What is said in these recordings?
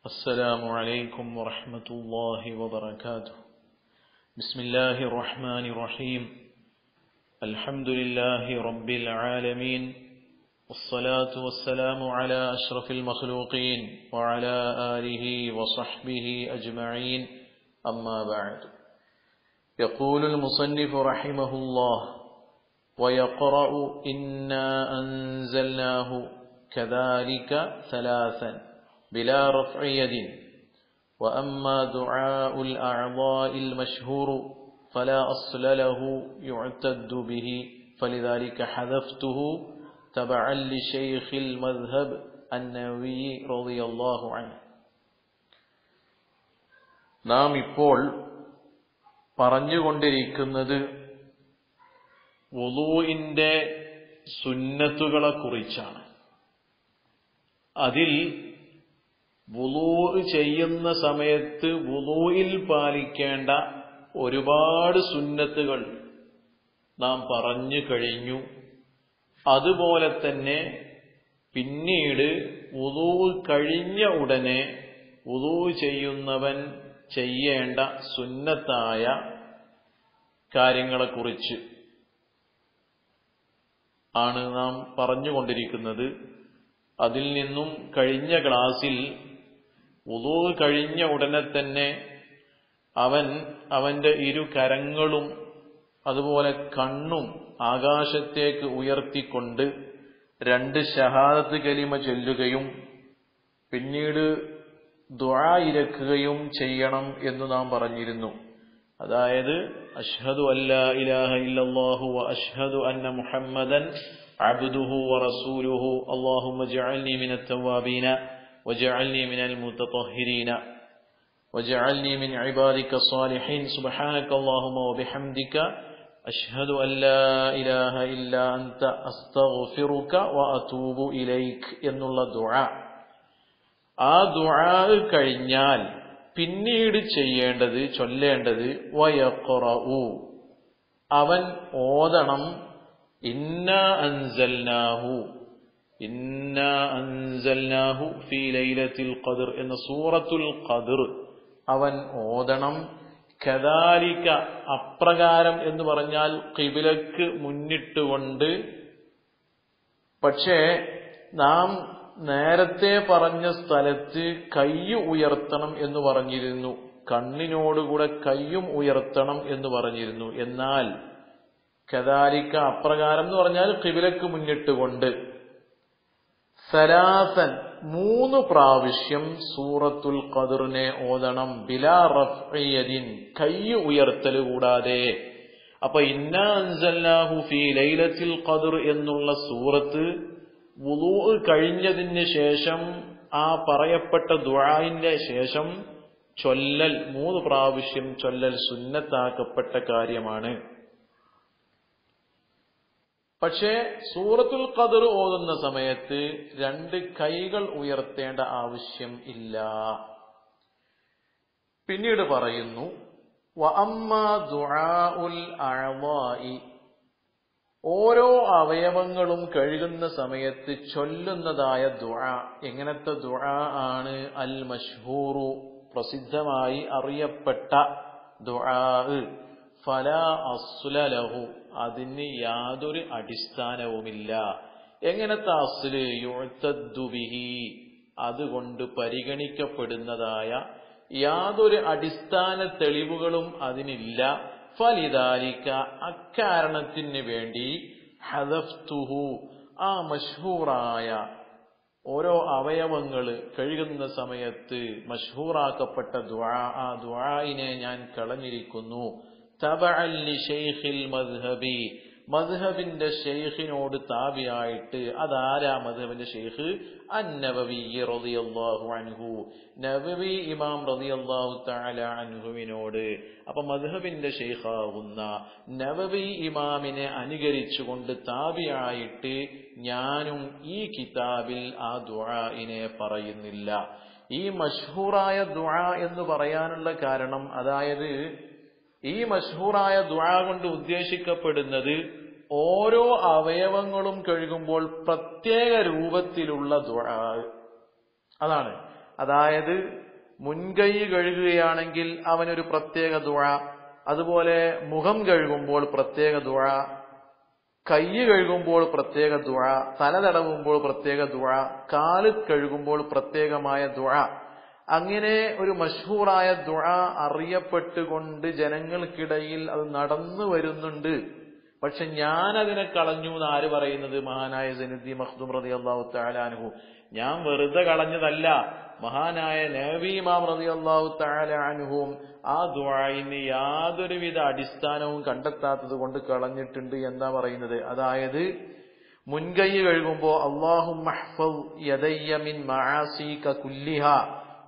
السلام عليكم ورحمة الله وبركاته. بسم الله الرحمن الرحيم. الحمد لله رب العالمين، والصلاة والسلام على أشرف المخلوقين وعلى آله وصحبه أجمعين، أما بعد. يقول المصنف رحمه الله: ويقرأ إنا أنزلناه كذلك ثلاثا بلا رفع يد. وأما دعاء الأعضاء المشهور فلا أصل له يعتد به، فلذلك حذفته تبعا لشيخ المذهب النووي رضي الله عنه. നാം ഇപ്പോൾ പറഞ്ഞുകൊണ്ടിരിക്കുന്നത് വുളൂഇന്റെ സുന്നത്തുകളെ കുറിച്ചാണ്. അതിൽ വുളൂ ചെയ്യുന്ന സമയത്ത് വുളൂയിൽ പാലിക്കേണ്ട ഒരുപാട് സുന്നത്തുകൾ നാം പറഞ്ഞു കഴിഞ്ഞു. അതുപോലെ തന്നെ പിന്നീട് വുളൂ കഴിഞ്ഞ ഉടനെ വുളൂ ചെയ്യുന്നവൻ ചെയ്യേണ്ട സുന്നത്തായ കാര്യങ്ങളെക്കുറിച്ച് ആണ് നാം പറഞ്ഞുകൊണ്ടിരിക്കുന്നത്. അതിൽ നിന്നും കഴിഞ്ഞ ക്ലാസ്സിൽ വുളൂ കഴിഞ്ഞ ഉടനെ തന്നെ അവന്റെ ഇരു കരങ്ങളും അതുപോലെ കണ്ണും ആകാശത്തേക്ക് ഉയർത്തിക്കൊണ്ട് രണ്ട് ഷഹാദത്ത് കലിമ ചൊല്ലുകയും പിന്നീട് ദുആ ഇരക്കുകയും ചെയ്യണം എന്ന് നാം പറഞ്ഞിരുന്നു. അതായത് അഷ്ഹദു അല്ലാ ഇലാഹ ഇല്ലല്ലാഹു വ അഷ്ഹദു അന്ന മുഹമ്മദൻ അബ്ദുഹു വ റസൂലുഹു അല്ലാഹുമ്മ ജഅൽനി മിനത് തവ്വാബീന വജഅൽനി മിനൽ മുതതഹിരീന വജഅൽനി മിൻ ഇബാദിക സ്വാലിഹീൻ സുബ്ഹാനക അല്ലാഹുമ്മ വബിഹംദിക അഷ്ഹദു അല്ലാ ഇലാഹ ഇല്ലാ അൻത അസ്തഗ്ഫിറുക വ അതൂബു ഇലൈക് എന്നുള്ള ദുആ. ആ ദുആ കഴിഞ്ഞാൽ പിന്നീട് ചൊല്ലേണ്ടത് വയഖറഉ, അവൻ ഓതണം ഇന്നാ അൻസൽനാഹു ഫീ ലൈലത്തിൽ ഖദ്ർ എന്ന സൂറത്തുൽ ഖദ്ർ അവൻ ഓതണം. കദാലിക, അപ്രകാരം എന്ന് പറഞ്ഞാൽ ഖിബ്ലക്ക് മുന്നിട്ടുകൊണ്ട്. പക്ഷേ നാം നേരത്തെ പറഞ്ഞ സ്ഥലത്ത് കയ്യ് ഉയർത്തണം എന്ന് പറഞ്ഞിരുന്നു, കണ്ണിനോടുകൂടെ കയ്യും ഉയർത്തണം എന്ന് പറഞ്ഞിരുന്നു. എന്നാൽ കദാലിക, അപ്രകാരം എന്ന് പറഞ്ഞാൽ ഖിബ്ലക്ക് മുന്നിട്ടുകൊണ്ട് സലാസൻ 3 പ്രാവശ്യം സൂറത്തുൽ ഖദ്റിനെ ഓതണം. ബിലാ റഫ്ഇ യദിൻ, കയ്യ് ഉയർത്തൽ കൂടാതെ. അപ്പൊ ഇന്നാ അൻസൽനാഹു ഫീ ലൈലത്തിൽ ഖദ്ർ എന്നുള്ള സൂറത്ത് വുളൂ കഴിഞ്ഞതിന് ശേഷം ആ പറയപ്പെട്ട ദുആഇന്റെ ശേഷം ചൊല്ലൽ 3 പ്രാവശ്യം ചൊല്ലൽ സുന്നത്താക്കപ്പെട്ട കാര്യമാണ്. പക്ഷേ സൂറത്തുൽ ഖദ്ർ ഓതുന്ന സമയത്ത് 2 കൈകൾ ഉയർത്തേണ്ട ആവശ്യം ഇല്ല. പിന്നീട് പറയുന്നു വഅമ്മാ ദുആഉൽ അഅ്ളാഇ, ഓരോ അവയവങ്ങളും കഴുകുന്ന സമയത്ത് ചൊല്ലുന്നതായ ദുആ. എങ്ങനത്തെ ദുആ ആണ്? അൽ മശ്ഹൂറു, പ്രസിദ്ധമായി അറിയപ്പെട്ട ദുആ. ഫലാ അസ്ല ലഹു, അതിന് യാതൊരു അടിസ്ഥാനവുമില്ല. എങ്ങനത്തെ അസ്ല്? യുഅ്തദ്ദു ബിഹി, അതുകൊണ്ട് പരിഗണിക്കപ്പെടുന്നതായ യാതൊരു അടിസ്ഥാന തെളിവുകളും അതിനില്ല. ഫലിദാലിക, അക്കാരണത്തിന് വേണ്ടി ഹദഫ്തുഹു, ആ മശ്ഹൂറായ ഓരോ അവയവങ്ങള് കഴുകുന്ന സമയത്ത് മശ്ഹൂറാക്കപ്പെട്ട ദുആ, ആ ദുആഇനെ ഞാൻ കളഞ്ഞിരിക്കുന്നു. തബഅൻ ലി ശൈഖിൽ മദ്ഹബി, മദ്ഹബിന്റെ ശൈഖിനോട് താബിയായിട്ട്. അതാരാ മദ്ഹബിന്റെ ശൈഖ്? അന്നവവി റളിയല്ലാഹു അൻഹു, നവവി ഇമാം റളിയല്ലാഹു തആല അൻഹുവിനോട്. അപ്പൊ മദ്ഹബിന്റെ ശൈഖാകുന്ന നവവി ഇമാമിനെ അനുകരിച്ചുകൊണ്ട് താബിയായിട്ട് ഞാനും ഈ കിതാബിൽ ആ ദുആഇനെ പറയുന്നില്ല. ഈ മശ്ഹൂറായ ദുആ എന്ന് പറയാനുള്ള കാരണം, അതായത് ഈ മശ്ഹൂറായ ദുആ കൊണ്ട് ഉദ്ദേശിക്കപ്പെടുന്നത് ഓരോ അവയവങ്ങളും കഴുകുമ്പോൾ പ്രത്യേക രൂപത്തിലുള്ള ദുആ. അതാണ് അതായത് മുൻകൈ കഴുകുകയാണെങ്കിൽ അവനൊരു പ്രത്യേക ദുആ, അതുപോലെ മുഖം കഴുകുമ്പോൾ പ്രത്യേക ദുആ, കൈ കഴുകുമ്പോൾ പ്രത്യേക ദുആ, തല തടവുമ്പോൾ പ്രത്യേക ദുആ, കാല് കഴുകുമ്പോൾ പ്രത്യേകമായ ദുആ. അങ്ങനെ ഒരു മശ്ഹൂറായ ദുആ അറിയപ്പെട്ടുകൊണ്ട് ജനങ്ങൾക്കിടയിൽ അത് നടന്നു വരുന്നുണ്ട്. പക്ഷെ ഞാൻ അതിനെ കളഞ്ഞു എന്ന് ആര് പറയുന്നത്? മഹാനായ സൈനുദ്ദീൻ മഖ്ദൂം റളിയല്ലാഹു തആല അൻഹു. ഞാൻ വെറുതെ കളഞ്ഞതല്ല, മഹാനായ നബി ഇമാം റളിയല്ലാഹു തആല അൻഹും ആ ദുആഇന് യാതൊരുവിധ അടിസ്ഥാനവും കണ്ടെത്താത്തത് കൊണ്ട് കളഞ്ഞിട്ടുണ്ട് എന്നാ പറയുന്നത്. അതായത് മുൻകൈ കഴുകുമ്പോ അല്ലാഹുമ്മ ഹ്ഫദ് യദയ്യ മിൻ മആസീക കുല്ലിഹാ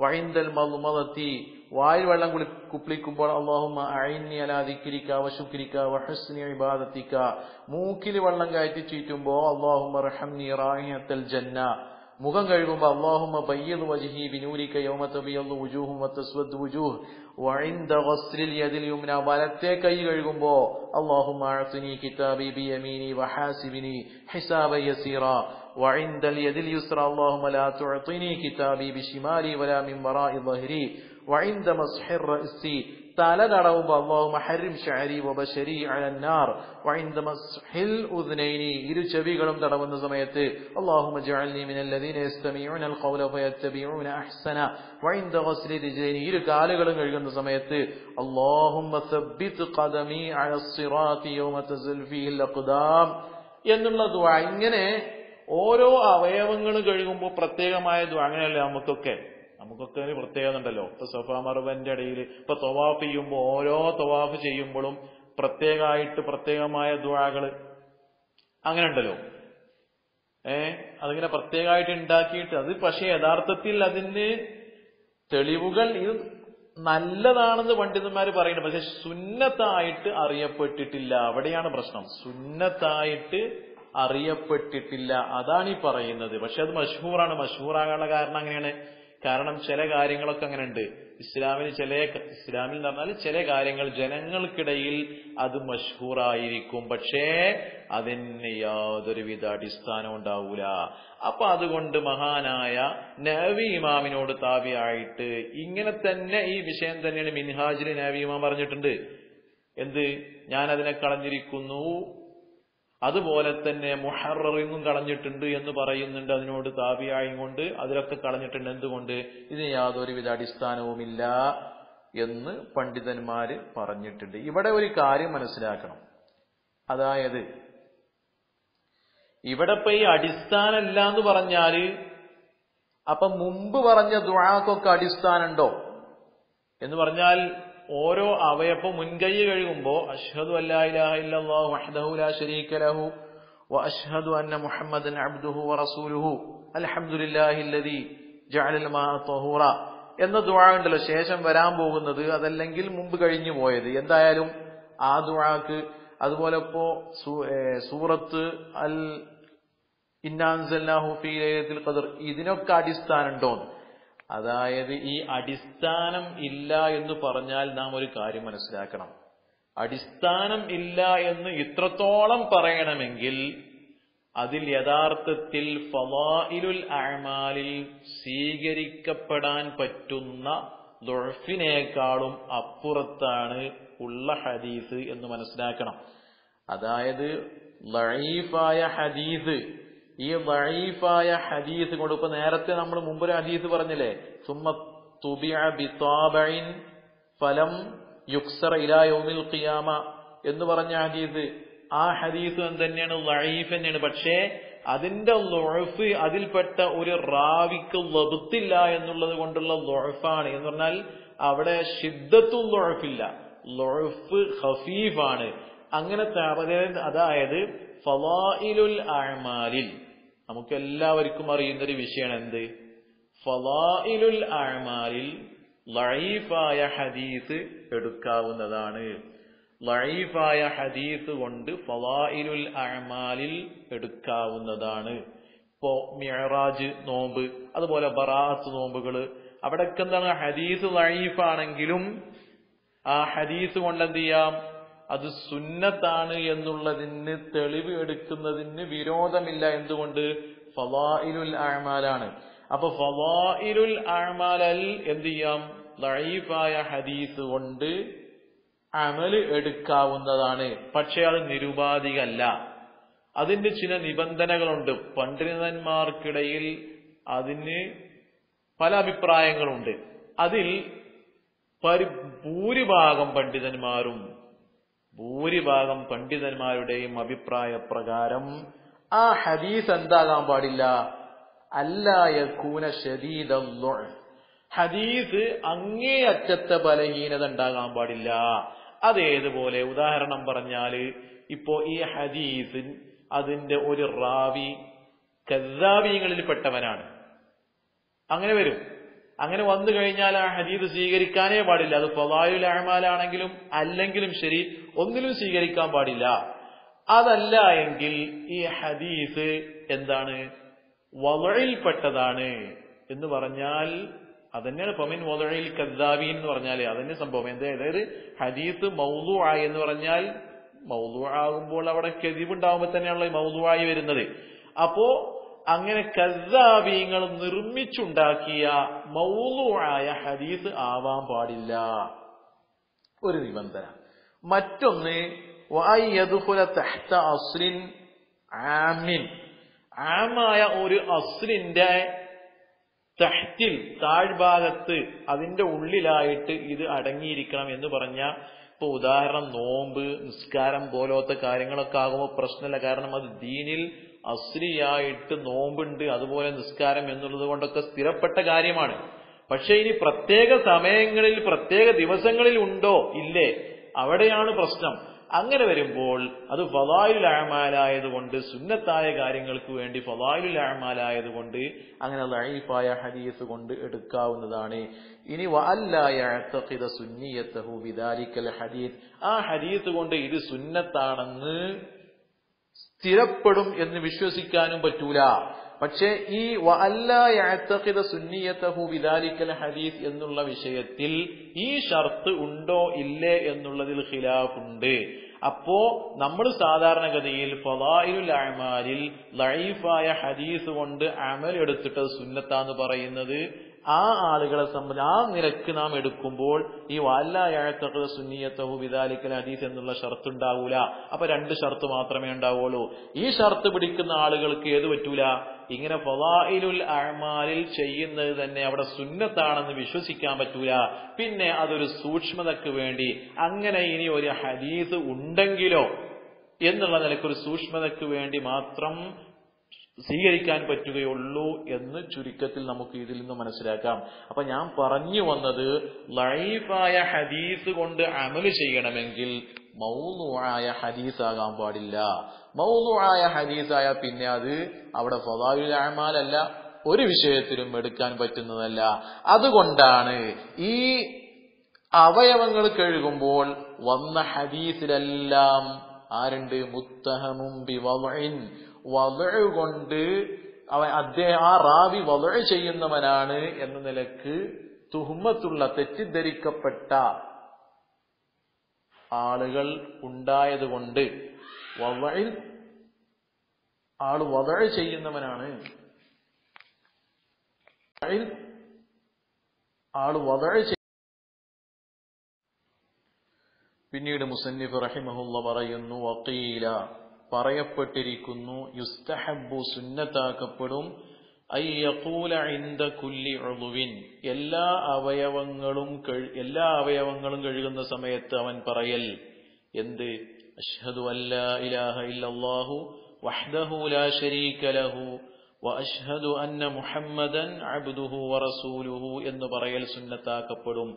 വഇൻദൽ മദ്മദതി, വായിൽ വെള്ളം കുപ്പിളിക്കുമ്പോൾ അല്ലാഹുമ്മ അഇന്നി അലാ ദിക്രിക വശുക്രിക വഹുസ്നി ഇബാദതിക, മൂക്കിൽ വെള്ളം കയറ്റി ചീറ്റുമ്പോ അല്ലാഹുമ്മ റഹംനി റായിഹത്തൽ ജന്ന, മുഖം കഴുകുമ്പോ അല്ലാഹുമ്മ ബയ്യിദ് വജ്ഹി ബിനൂരിക യൗമ തബിയദ്ദു വുജൂഹും വതസ്വദ്ദു വുജൂഹ് വഇൻദ ഗസ്ലിൽ യദിൽ യുംന, വലത്തെ കൈ കഴുകുമ്പോ അല്ലാഹുമ്മ അഅ്തിനി കിതാബി ബിയമീനി വഹാസിബിനി ഹിസാബൻ യസീറാ വഇൻദൽ യദിൽ യുസ്ര അല്ലാഹുമ്മ ലാ തുഅ്തിനി കിതാബി ബിശിമാലി വലാ മിൻ വറാഇ ളഹ്രി വഇൻദ മസ്ഹിർ റഅസി, തല തടവുമ്പോ അല്ലാഹുമ്മ ഹർരിം ശഅരി വബശരി അലന്നാർ വഇൻദ മസ്ഹിൽ ഉദ്നൈനി, ഇരു ചെവികളും തടവുന്ന സമയത്ത് അല്ലാഹുമ്മ ജഅൽനി മിനല്ലദീന യസ്തമിഊനൽ ഖൗല ഫയത്തബിഊന അഹ്സന വഇൻദ ഗസ്ലി റിജലൈനി, ഇരു കാലുകളും കഴുകുന്ന സമയത്ത് അല്ലാഹുമ്മ സബ്ബിത് ഖദമി അലസ് സിറാത്തി യൗമ തസൽ ഫീഹിൽ അഖ്ദാം എന്നുള്ള ദുആ. ഇങ്ങനെ ഓരോ അവയവങ്ങൾ കഴുകുമ്പോൾ പ്രത്യേകമായ ദുആ. അങ്ങനെയല്ലേ നമുക്കൊക്കെ ഒരു പ്രത്യേകത ഉണ്ടല്ലോ. ഇപ്പൊ സഫാ മർവന്റെ ഇടയിൽ ഇപ്പൊ തവാഫ് ചെയ്യുമ്പോൾ ഓരോ തവാഫ് ചെയ്യുമ്പോഴും പ്രത്യേകമായ ദുആകൾ അങ്ങനെ ഉണ്ടല്ലോ. അതിങ്ങനെ പ്രത്യേകമായിട്ട് ഉണ്ടാക്കിയിട്ട് അത് പക്ഷെ യഥാർത്ഥത്തിൽ അതിന് തെളിവുകൾ ഇത് നല്ലതാണെന്ന് പണ്ഡിതന്മാർ പറയുന്നത്, പക്ഷെ സുന്നത്തായിട്ട് അറിയപ്പെട്ടിട്ടില്ല. അവിടെയാണ് പ്രശ്നം. സുന്നത്തായിട്ട് അറിയപ്പെട്ടിട്ടില്ല, അതാണ് ഈ പറയുന്നത്. പക്ഷെ അത് മശ്ഹൂറാണ്. മശ്ഹൂറാകാനുള്ള കാരണം അങ്ങനെയാണ്. കാരണം ചില കാര്യങ്ങളൊക്കെ അങ്ങനെ ഉണ്ട് ഇസ്ലാമിൽ എന്ന് പറഞ്ഞാൽ ചില കാര്യങ്ങൾ ജനങ്ങൾക്കിടയിൽ അത് മശ്ഹൂറായിരിക്കും, പക്ഷേ അതിന് യാതൊരുവിധ അടിസ്ഥാനം ഉണ്ടാവൂല. അപ്പൊ അതുകൊണ്ട് മഹാനായ നബി ഇമാമിനോട് താബിയായിട്ട് ഇങ്ങനെ തന്നെ ഈ വിഷയം തന്നെയാണ് മിൻഹാജിൽ നബി ഇമാം പറഞ്ഞിട്ടുണ്ട്. എന്ത്? ഞാൻ അതിനെ കളഞ്ഞിരിക്കുന്നു. അതുപോലെ തന്നെ മുഹററിനും കളഞ്ഞിട്ടുണ്ട് എന്ന് പറയുന്നുണ്ട്. അതിനോട് താബിയായും കൊണ്ട് അതിലൊക്കെ കളഞ്ഞിട്ടുണ്ട്. എന്തുകൊണ്ട്? ഇതിന് യാതൊരുവിധ അടിസ്ഥാനവുമില്ല എന്ന് പണ്ഡിതന്മാര് പറഞ്ഞിട്ടുണ്ട്. ഇവിടെ ഒരു കാര്യം മനസ്സിലാക്കണം. അതായത് ഇവിടെ ഇപ്പൊ ഈ അടിസ്ഥാനമില്ല എന്ന് പറഞ്ഞാല് അപ്പൊ മുമ്പ് പറഞ്ഞ ദുആക്കൊക്കെ അടിസ്ഥാനമുണ്ടോ എന്ന് പറഞ്ഞാൽ ഓരോ അവയവം മുൻകൈ കഴുകുമ്പോ അഷ്ഹദു അല്ലാ ഇലാഹ ഇല്ലല്ലാഹു വഹ്ദഹു ലാ ശരീക ലഹു വഅഷ്ഹദു അന്ന മുഹമ്മദൻ അബ്ദുഹു വറസൂലുഹു അൽഹംദുലില്ലാഹില്ലദീ ജഅലൽ മാഅ തഹൂറ എന്ന ദുആ ഉണ്ടല്ലോ ശേഷം വരാൻ പോകുന്നത്, അതല്ലെങ്കിൽ മുമ്പ് കഴിഞ്ഞു പോയത്. എന്തായാലും ആ ദുആക്ക് അതുപോലെ ഇപ്പോ സൂറത്ത് അൽ ഇന്നാ അൻസൽനാഹു ഫീ ലൈലത്തുൽ ഖദ്ർ ഇതിനൊക്കെ അടിസ്ഥാനം ഉണ്ടോ? അതായത് ഈ അടിസ്ഥാനം ഇല്ല എന്ന് പറഞ്ഞാൽ നാം ഒരു കാര്യം മനസ്സിലാക്കണം. അടിസ്ഥാനം ഇല്ല എന്ന് ഇത്രത്തോളം പറയണമെങ്കിൽ അതിൽ യഥാർത്ഥത്തിൽ ഫളായിലുൽ അഅ്മാലിൽ സ്വീകരിക്കപ്പെടാൻ പറ്റുന്ന ദുഅഫിനേക്കാളും അപ്പുറത്താണ് ഉള്ള ഹദീസ് എന്ന് മനസ്സിലാക്കണം. അതായത് ലഈഫായ ഹദീസ്, ഈ ദഈഫായ ഹദീസ് കൊണ്ട് ഇപ്പൊ നേരത്തെ നമ്മൾ മുമ്പൊരു ഹദീസ് പറഞ്ഞില്ലേ, സുമ്മ തുബിഅ ബിതാബഇൻ ഫലം യുക്സറ ഇലാ യൗമിൽ ഖിയാമ എന്ന് പറഞ്ഞ ഹദീസ്, ആ ഹദീസ് തന്നെയാണ് ദഈഫ് തന്നെയാണ്. പക്ഷേ അതിന്റെ ദുഅഫ് അതിൽപ്പെട്ട ഒരു റാവിക്ക് ലബ്ത്തില്ല എന്നുള്ളത് കൊണ്ടുള്ള ദുഅഫാണ്. എന്ന് പറഞ്ഞാൽ അവിടെ ശിദ്ദത്തുൽ ദുഅഫില്ല, ദുഅഫ് ഖഫീഫാണ്. അങ്ങനത്തെ അതായത് ഫളായിലുൽ അഅ്മാലിൽ നമുക്കെല്ലാവർക്കും അറിയുന്നൊരു വിഷയമാണ്. എന്ത്? ഫളായിലുൽ അഅ്മാലിൽ ലഈഫായ ഹദീസ് എടുക്കാവുന്നതാണ്. ലഈഫായ ഹദീസ് കൊണ്ട് ഫളായിലുൽ അഅ്മാലിൽ എടുക്കാവുന്നതാണ്. ഇപ്പോ മിഅ്റാജ് നോമ്പ്, അതുപോലെ ബറാഅത്ത് നോമ്പുകള്, അവിടെയൊക്കെ എന്താണ് ഹദീസ് ലഈഫാണെങ്കിലും ആ ഹദീസ് കൊണ്ട് എന്ത് ചെയ്യാം? അത് സുന്നത്താണ് എന്നുള്ളതിന് തെളിവ് എടുക്കുന്നതിന് വിരോധമില്ല. എന്തുകൊണ്ട്? ഫളായിലുൽ അഅ്മാലാണ്. അപ്പൊ ഫളായിലുൽ അഅ്മാൽ എന്ത് ചെയ്യാം? ദഈഫായ ഹദീസ് കൊണ്ട് അമല് എടുക്കാവുന്നതാണ്. പക്ഷെ അത് നിരുപാധികമല്ല. അതിന്റെ ചില നിബന്ധനകളുണ്ട്. പണ്ഡിതന്മാർക്കിടയിൽ അതിന് പല അഭിപ്രായങ്ങളുണ്ട്. അതിൽ ഭൂരിഭാഗം പണ്ഡിതന്മാരുടെയും അഭിപ്രായ പ്രകാരം ആ ഹദീസ് എന്താകാൻ പാടില്ല? അല്ലാ യകൂന ശദീദൽ ളുഅ്, ഹദീസ് അങ്ങേയറ്റത്തെ ബലഹീനത ഉണ്ടാകാൻ പാടില്ല. അതേതുപോലെ ഉദാഹരണം പറഞ്ഞാല്, ഇപ്പോ ഈ ഹദീസ് അതിന്റെ ഒരു റാവി കദ്ദാബീങ്ങളിൽ പെട്ടവനാണ്. അങ്ങനെ വരും. അങ്ങനെ വന്നു കഴിഞ്ഞാൽ ആ ഹദീസ് സ്വീകരിക്കാനേ പാടില്ല. അത് ഫളായിലുൽ അഅ്മാലാണെങ്കിലും അല്ലെങ്കിലും ശരി, ഒന്നിലും സ്വീകരിക്കാൻ പാടില്ല. അതല്ല എങ്കിൽ ഈ ഹദീസ് എന്താണ്? വദഇൽപ്പെട്ടതാണ് എന്ന് പറഞ്ഞാൽ അതന്നെയാണ് ഫമിൻ വദഇൽ കദ്ദാബീൻ എന്ന് പറഞ്ഞാൽ അതന്നെ സംഭവം. അതായത് ഹദീസ് മൗദൂഅ എന്ന് പറഞ്ഞാൽ മൗദൂഅ ആകുമ്പോൾ അവിടെ കദിബ് ഉണ്ടാകുമ്പോൾ തന്നെയാണല്ലോ മൗദൂഅായി വരുന്നത്. അപ്പോ അങ്ങനെ കദ്ദാബീങ്ങൾ നിർമ്മിച്ചുണ്ടാക്കിയ മൗദൂഅായ ഹദീസ് ആവാൻ പാടില്ല, ഒരു നിബന്ധന. മറ്റൊന്ന് വഅയ്യദ്ഖുല തഹ്ത അസ്ലിൻ ആമിൻ, ആമായ ഒരു അസ്ലിന്റെ തഹ്തിൽ താഴ്ഭാഗത്ത് അതിന്റെ ഉള്ളിലായിട്ട് ഇത് അടങ്ങിയിരിക്കണം എന്ന് പറഞ്ഞ, ഇപ്പൊ ഉദാഹരണം നോമ്പ്, നിസ്കാരം പോലത്തെ കാര്യങ്ങളൊക്കെ ആകുമ്പോൾ പ്രശ്നമില്ല. കാരണം അത് ദീനിൽ അസ്ലിയായിട്ട് നോമ്പുണ്ട്, അതുപോലെ നിസ്കാരം എന്നുള്ളത് കൊണ്ടൊക്കെ സ്ഥിരപ്പെട്ട കാര്യമാണ്. പക്ഷെ ഇനി പ്രത്യേക സമയങ്ങളിൽ പ്രത്യേക ദിവസങ്ങളിൽ ഉണ്ടോ ഇല്ലേ, അവിടെയാണ് പ്രശ്നം. അങ്ങനെ വരുമ്പോൾ അത് ഫളായിലുൽ അഅ്മാലായതുകൊണ്ട്, സുന്നത്തായ കാര്യങ്ങൾക്ക് വേണ്ടി ഫളായിലുൽ അഅ്മാലായതുകൊണ്ട് അങ്ങനെ ദഈഫായ ഹദീസ് കൊണ്ട് എടുക്കാവുന്നതാണ്. ഇനി വഅല്ലാ യഅ്തഖിദ സുന്നിയതഹു ബിദാലിക്കൽ ഹദീസ്, ആ ഹദീസ് കൊണ്ട് ഇത് സുന്നത്താണെന്ന് സ്ഥിരപ്പെടും എന്ന് വിശ്വസിക്കാനും പറ്റൂല. പക്ഷേ ഈ വഅല്ലാ യഅ്തഖിദ സുന്നിയതഹു ബിദാലിക്കൽ ഹദീസ് എന്നുള്ള വിഷയത്തിൽ ഈ ഷർത്ത് ഉണ്ടോ ഇല്ലേ എന്നുള്ളതിൽ ഖിലാഫുണ്ട്. അപ്പോ നമ്മൾ സാധാരണഗതിയിൽ ഫളായിലുൽ അഅ്മാലിൽ ദഈഫായ ഹദീസ് കൊണ്ട് അമൽ എടുത്തിട്ട് സുന്നത്താന്ന് പറയുന്നത് ആ ആളുകളെ സംബന്ധിച്ച് ആ നിലക്ക് നാം എടുക്കുമ്പോൾ ഈ വഅല്ലാ യഅ്തഖിദ സുന്നിയതഹു ബിദാലിക്കൽ ഹദീസ് എന്നുള്ള ഷർത്ത് ഉണ്ടാവൂല. അപ്പൊ രണ്ട് ഷർത്ത് മാത്രമേ ഉണ്ടാവുള്ളൂ. ഈ ഷർത്ത് പിടിക്കുന്ന ആളുകൾക്ക് ഏത് പറ്റൂല? ഇങ്ങനെ ഫളായിലുൽ അഅ്മാലിൽ ചെയ്യുന്നത് തന്നെ അവിടെ സുന്നത്താണെന്ന് വിശ്വസിക്കാൻ പറ്റൂല. പിന്നെ അതൊരു സൂക്ഷ്മതയ്ക്ക് വേണ്ടി അങ്ങനെ ഇനി ഒരു ഹദീസ് ഉണ്ടെങ്കിലോ എന്നുള്ള നിലയ്ക്കൊരു സൂക്ഷ്മതയ്ക്ക് വേണ്ടി മാത്രം സ്വീകരിക്കാൻ പറ്റുകയുള്ളൂ എന്ന് ചുരുക്കത്തിൽ നമുക്ക് ഇതിൽ നിന്ന് മനസ്സിലാക്കാം. അപ്പൊ ഞാൻ പറഞ്ഞു വന്നത്, ദഈഫായ ഹദീസ് കൊണ്ട് അമല് ചെയ്യണമെങ്കിൽ മൗദൂഅായ ഹദീസ് ആകാൻ പാടില്ല. മൗദൂഅായ ഹദീസായ പിന്നെ അത് അവിടെ ഫളായിലുൽ അഅ്മാൽ അല്ല, ഒരു വിഷയത്തിലും എടുക്കാൻ പറ്റുന്നതല്ല. അതുകൊണ്ടാണ് ഈ അവയവങ്ങൾ കഴുകുമ്പോൾ വന്ന ഹദീസിലെല്ലാം ആരുണ്ട്? മുത്തഹമും ബിവദ്ഇൻ, വദ്ഉ കൊണ്ട് അദ്ദേഹം ആ റാവി വദ്ഉ ചെയ്യുന്നവനാണ് എന്ന നിലക്ക് തുഹ്മത്തുള്ള തെറ്റിദ്ധരിക്കപ്പെട്ട ആളുകൾ ഉണ്ടായതുകൊണ്ട് വദ്ഇൽ ആള് വദ്ഉ ചെയ്യുന്നവനാണ്, ആള് വദ്ഉ. പിന്നീട് മുസന്നിഫ് റഹിമഹുള്ള പറയുന്നു, വഖീല പറയപ്പെട്ടിരിക്കുന്നു, യുസ്തഹബ്ബു സുന്നത്താക്കപ്പെടും, അയ്യഖൂല ഇൻദ കുല്ലി ഉളുവിൻ എല്ലാ അവയവങ്ങളും കഴുകുന്ന സമയത്ത് അവൻ പറയൽ എന്ത്? അഷ്ഹദു അല്ലാ ഇലാഹ ഇല്ലല്ലാഹു വഹ്ദഹു ലാ ശരീക ലഹു വഅഷ്ഹദു അന്ന മുഹമ്മദൻ അബ്ദുഹു വറസൂലുഹു എന്ന് പറയൽ സുന്നത്താക്കപ്പെടും.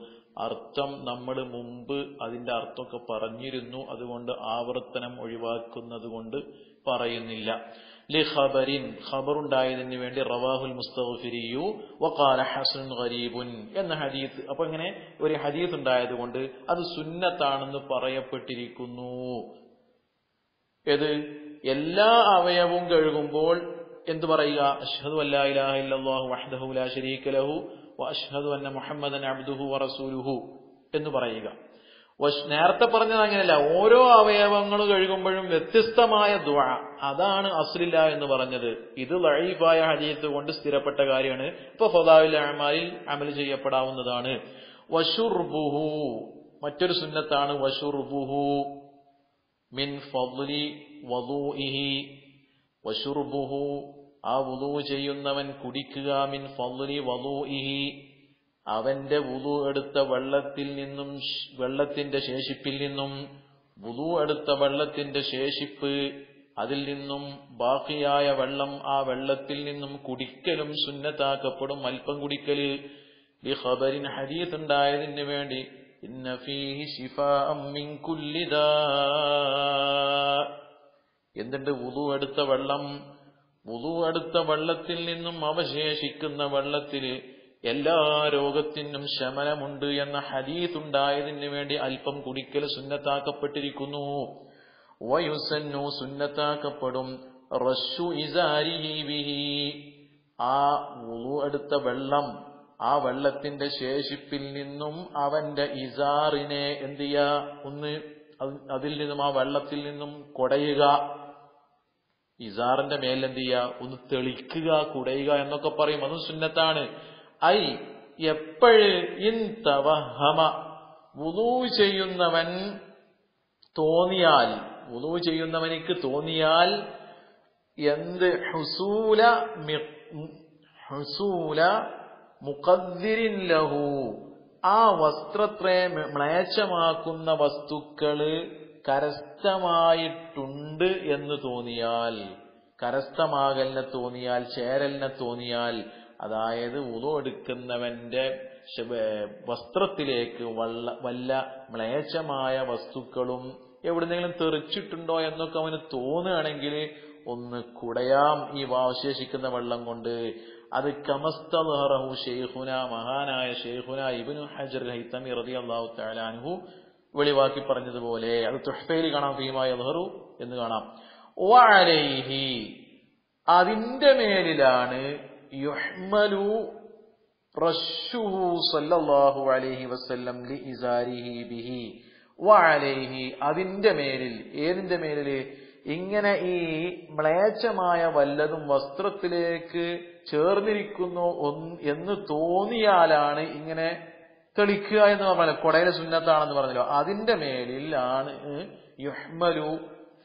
അർത്ഥം നമ്മൾ മുമ്പ് അതിന്റെ അർത്ഥമൊക്കെ പറഞ്ഞിരുന്നു, അതുകൊണ്ട് ആവർത്തനം ഒഴിവാക്കുന്നത് കൊണ്ട് പറയുന്നില്ല. ലിഖബരിൻ ഖബറുണ്ടായതിന് വേണ്ടി റവാഹുൽ മുസ്തഗ്ഫിരിയു വഖാല ഹസൻ ഗരീബുൻ എന്ന ഹദീസ്. അപ്പൊ ഇങ്ങനെ ഒരു ഹദീസ് ഉണ്ടായതുകൊണ്ട് അത് സുന്നത്താണെന്ന് പറയപ്പെട്ടിരിക്കുന്നു. ഏത്? എല്ലാ അവയവവും കഴുകുമ്പോൾ എന്ത് പറയുക? അഷ്ഹദു അല്ലാ ഇലാഹ ഇല്ലല്ലാഹു വഹ്ദഹു ലാ ശരീക ലഹു വഅഷ്ഹദു അന്ന മുഹമ്മദൻ അബ്ദുഹു വറസൂലുഹു എന്ന് പറയുക. നേരത്തെ പറഞ്ഞത് അങ്ങനെയല്ല, ഓരോ അവയവങ്ങൾ കഴുകുമ്പോഴും വ്യത്യസ്തമായ ദുആ, അതാണ് അസ്ലില്ല എന്ന് പറഞ്ഞത്. ഇത് ദഈഫായ ഹദീസ് കൊണ്ട് സ്ഥിരപ്പെട്ട കാര്യമാണ്. ഇപ്പൊ ഫദാഇൽ അഅമാലിൽ അമൽ ചെയ്യപ്പെടാവുന്നതാണ്. വശുർബുഹു, മറ്റൊരു സുന്നത്താണ് വശുർബുഹു മിൻ ഫദ്ലി വദൂഇഹി. വശുർബുഹു, ആ വുളൂ ചെയ്യുന്നവൻ കുടിക്കുക, മിൻ ഫദ്ലി വദൂഇഹി, അവന്റെ വുളൂ എടുത്ത വെള്ളത്തിൽ നിന്നും, വെള്ളത്തിന്റെ ശേഷിപ്പിൽ നിന്നും, വുളൂ എടുത്ത വെള്ളത്തിന്റെ ശേഷിപ്പ്, അതിൽ നിന്നും ബാക്കിയായ വെള്ളം, ആ വെള്ളത്തിൽ നിന്നും കുടിക്കലും സുന്നത്താക്കപ്പെടും. അല്പം കുടിക്കല്. ബിഖബരിൻ, ഹദീസ് ഉണ്ടായതിന് വേണ്ടി, ഇന്ന ഫീഹി ശിഫാഅൻ മിൻ കുല്ലി ദാ. എന്തുണ്ട്? വുളൂ എടുത്ത വെള്ളം, വുളൂ എടുത്ത വെള്ളത്തിൽ നിന്നും അവശേഷിക്കുന്ന വെള്ളത്തിൽ എല്ലാ രോഗത്തിനും ശമനമുണ്ട് എന്ന ഹദീസ് ഉണ്ടായതിന് വേണ്ടി അല്പം കുടിക്കൽ സുന്നത്താക്കപ്പെട്ടിരിക്കുന്നു. വയുസന്നു, സുന്നത്താക്കപ്പെടും, റശു ഇസാരിഹി ബിഹി, ആ വുളൂ എടുത്ത വെള്ളം, ആ വെള്ളത്തിന്റെ ശേഷിപ്പിൽ നിന്നും അവന്റെ ഇസാറിനെ എന്ത് ചെയ്യാ, ഒന്ന് അതിൽ നിന്നും, ആ വെള്ളത്തിൽ നിന്നും കുടയുക. ഇസാറിന്റെ മേൽ എന്ത് ചെയ്യുക, ഒന്ന് തെളിക്കുക, കുടയുക എന്നൊക്കെ പറയും. അതും സുന്നത്താണ്. ഐ എപ്പോഴ് ഇൻ തവഹമ, വുളൂ ചെയ്യുന്നവൻ തോന്നിയാൽ, വുളൂ ചെയ്യുന്നവനിക്ക് തോന്നിയാൽ, എന്ത്, ഹുസൂല മുഖദ്ദിരിൻ ലഹു, ആ വസ്ത്രത്തെ മ്ലേച്ഛമാക്കുന്ന വസ്തുക്കള് കരസ്ഥമായിട്ടുണ്ട് എന്ന് തോന്നിയാൽ, കരസ്ഥമാകലിനെ തോന്നിയാൽ, ചേരലിനെ തോന്നിയാൽ, അതായത് വുളൂ എടുക്കുന്നവന്റെ വസ്ത്രത്തിലേക്ക് വല്ല മ്ലേച്ഛമായ വസ്തുക്കളും എവിടുന്നെങ്കിലും തെറിച്ചിട്ടുണ്ടോ എന്നൊക്കെ അവന് തോന്നുകയാണെങ്കിൽ ഒന്ന് കുടയാം ഈ അവശേഷിക്കുന്ന വെള്ളം കൊണ്ട്. അത് കമസ്തദ്ഹറഹു ശൈഖുന, മഹാനായ ശൈഖുന ഇബ്നു ഹജർ ഹൈതമി റളിയല്ലാഹു തആല അൻഹു വെളിവാക്കി പറഞ്ഞതുപോലെ, അത് തുഹ്ഫയിൽ കാണാം, ഫീമാ യദ്ഹറു എന്ന് കാണാം. വഅലൈഹി, അതിന്റെ മേലിലാണ്, യുഹ്മലു റശുഹു സല്ലല്ലാഹു അലൈഹി വസല്ലം ലിഇസാരിഹി ബിഹി. വഅലൈഹി, അതിന്റെ മേലിൽ, ഏതിന്റെ മേലില്, ഇങ്ങനെ ഈ മ്ലേച്ഛമായ വല്ലതും വസ്ത്രത്തിലേക്ക് ചേർന്നിരിക്കുന്നു എന്ന് തോന്നിയാലാണ് ഇങ്ങനെ തെളിക്കുക എന്ന് പറഞ്ഞാൽ, കൊടയിലെ സുന്നത്താണെന്ന് പറഞ്ഞല്ലോ, അതിന്റെ മേലിലാണ് യുഹ്മലു,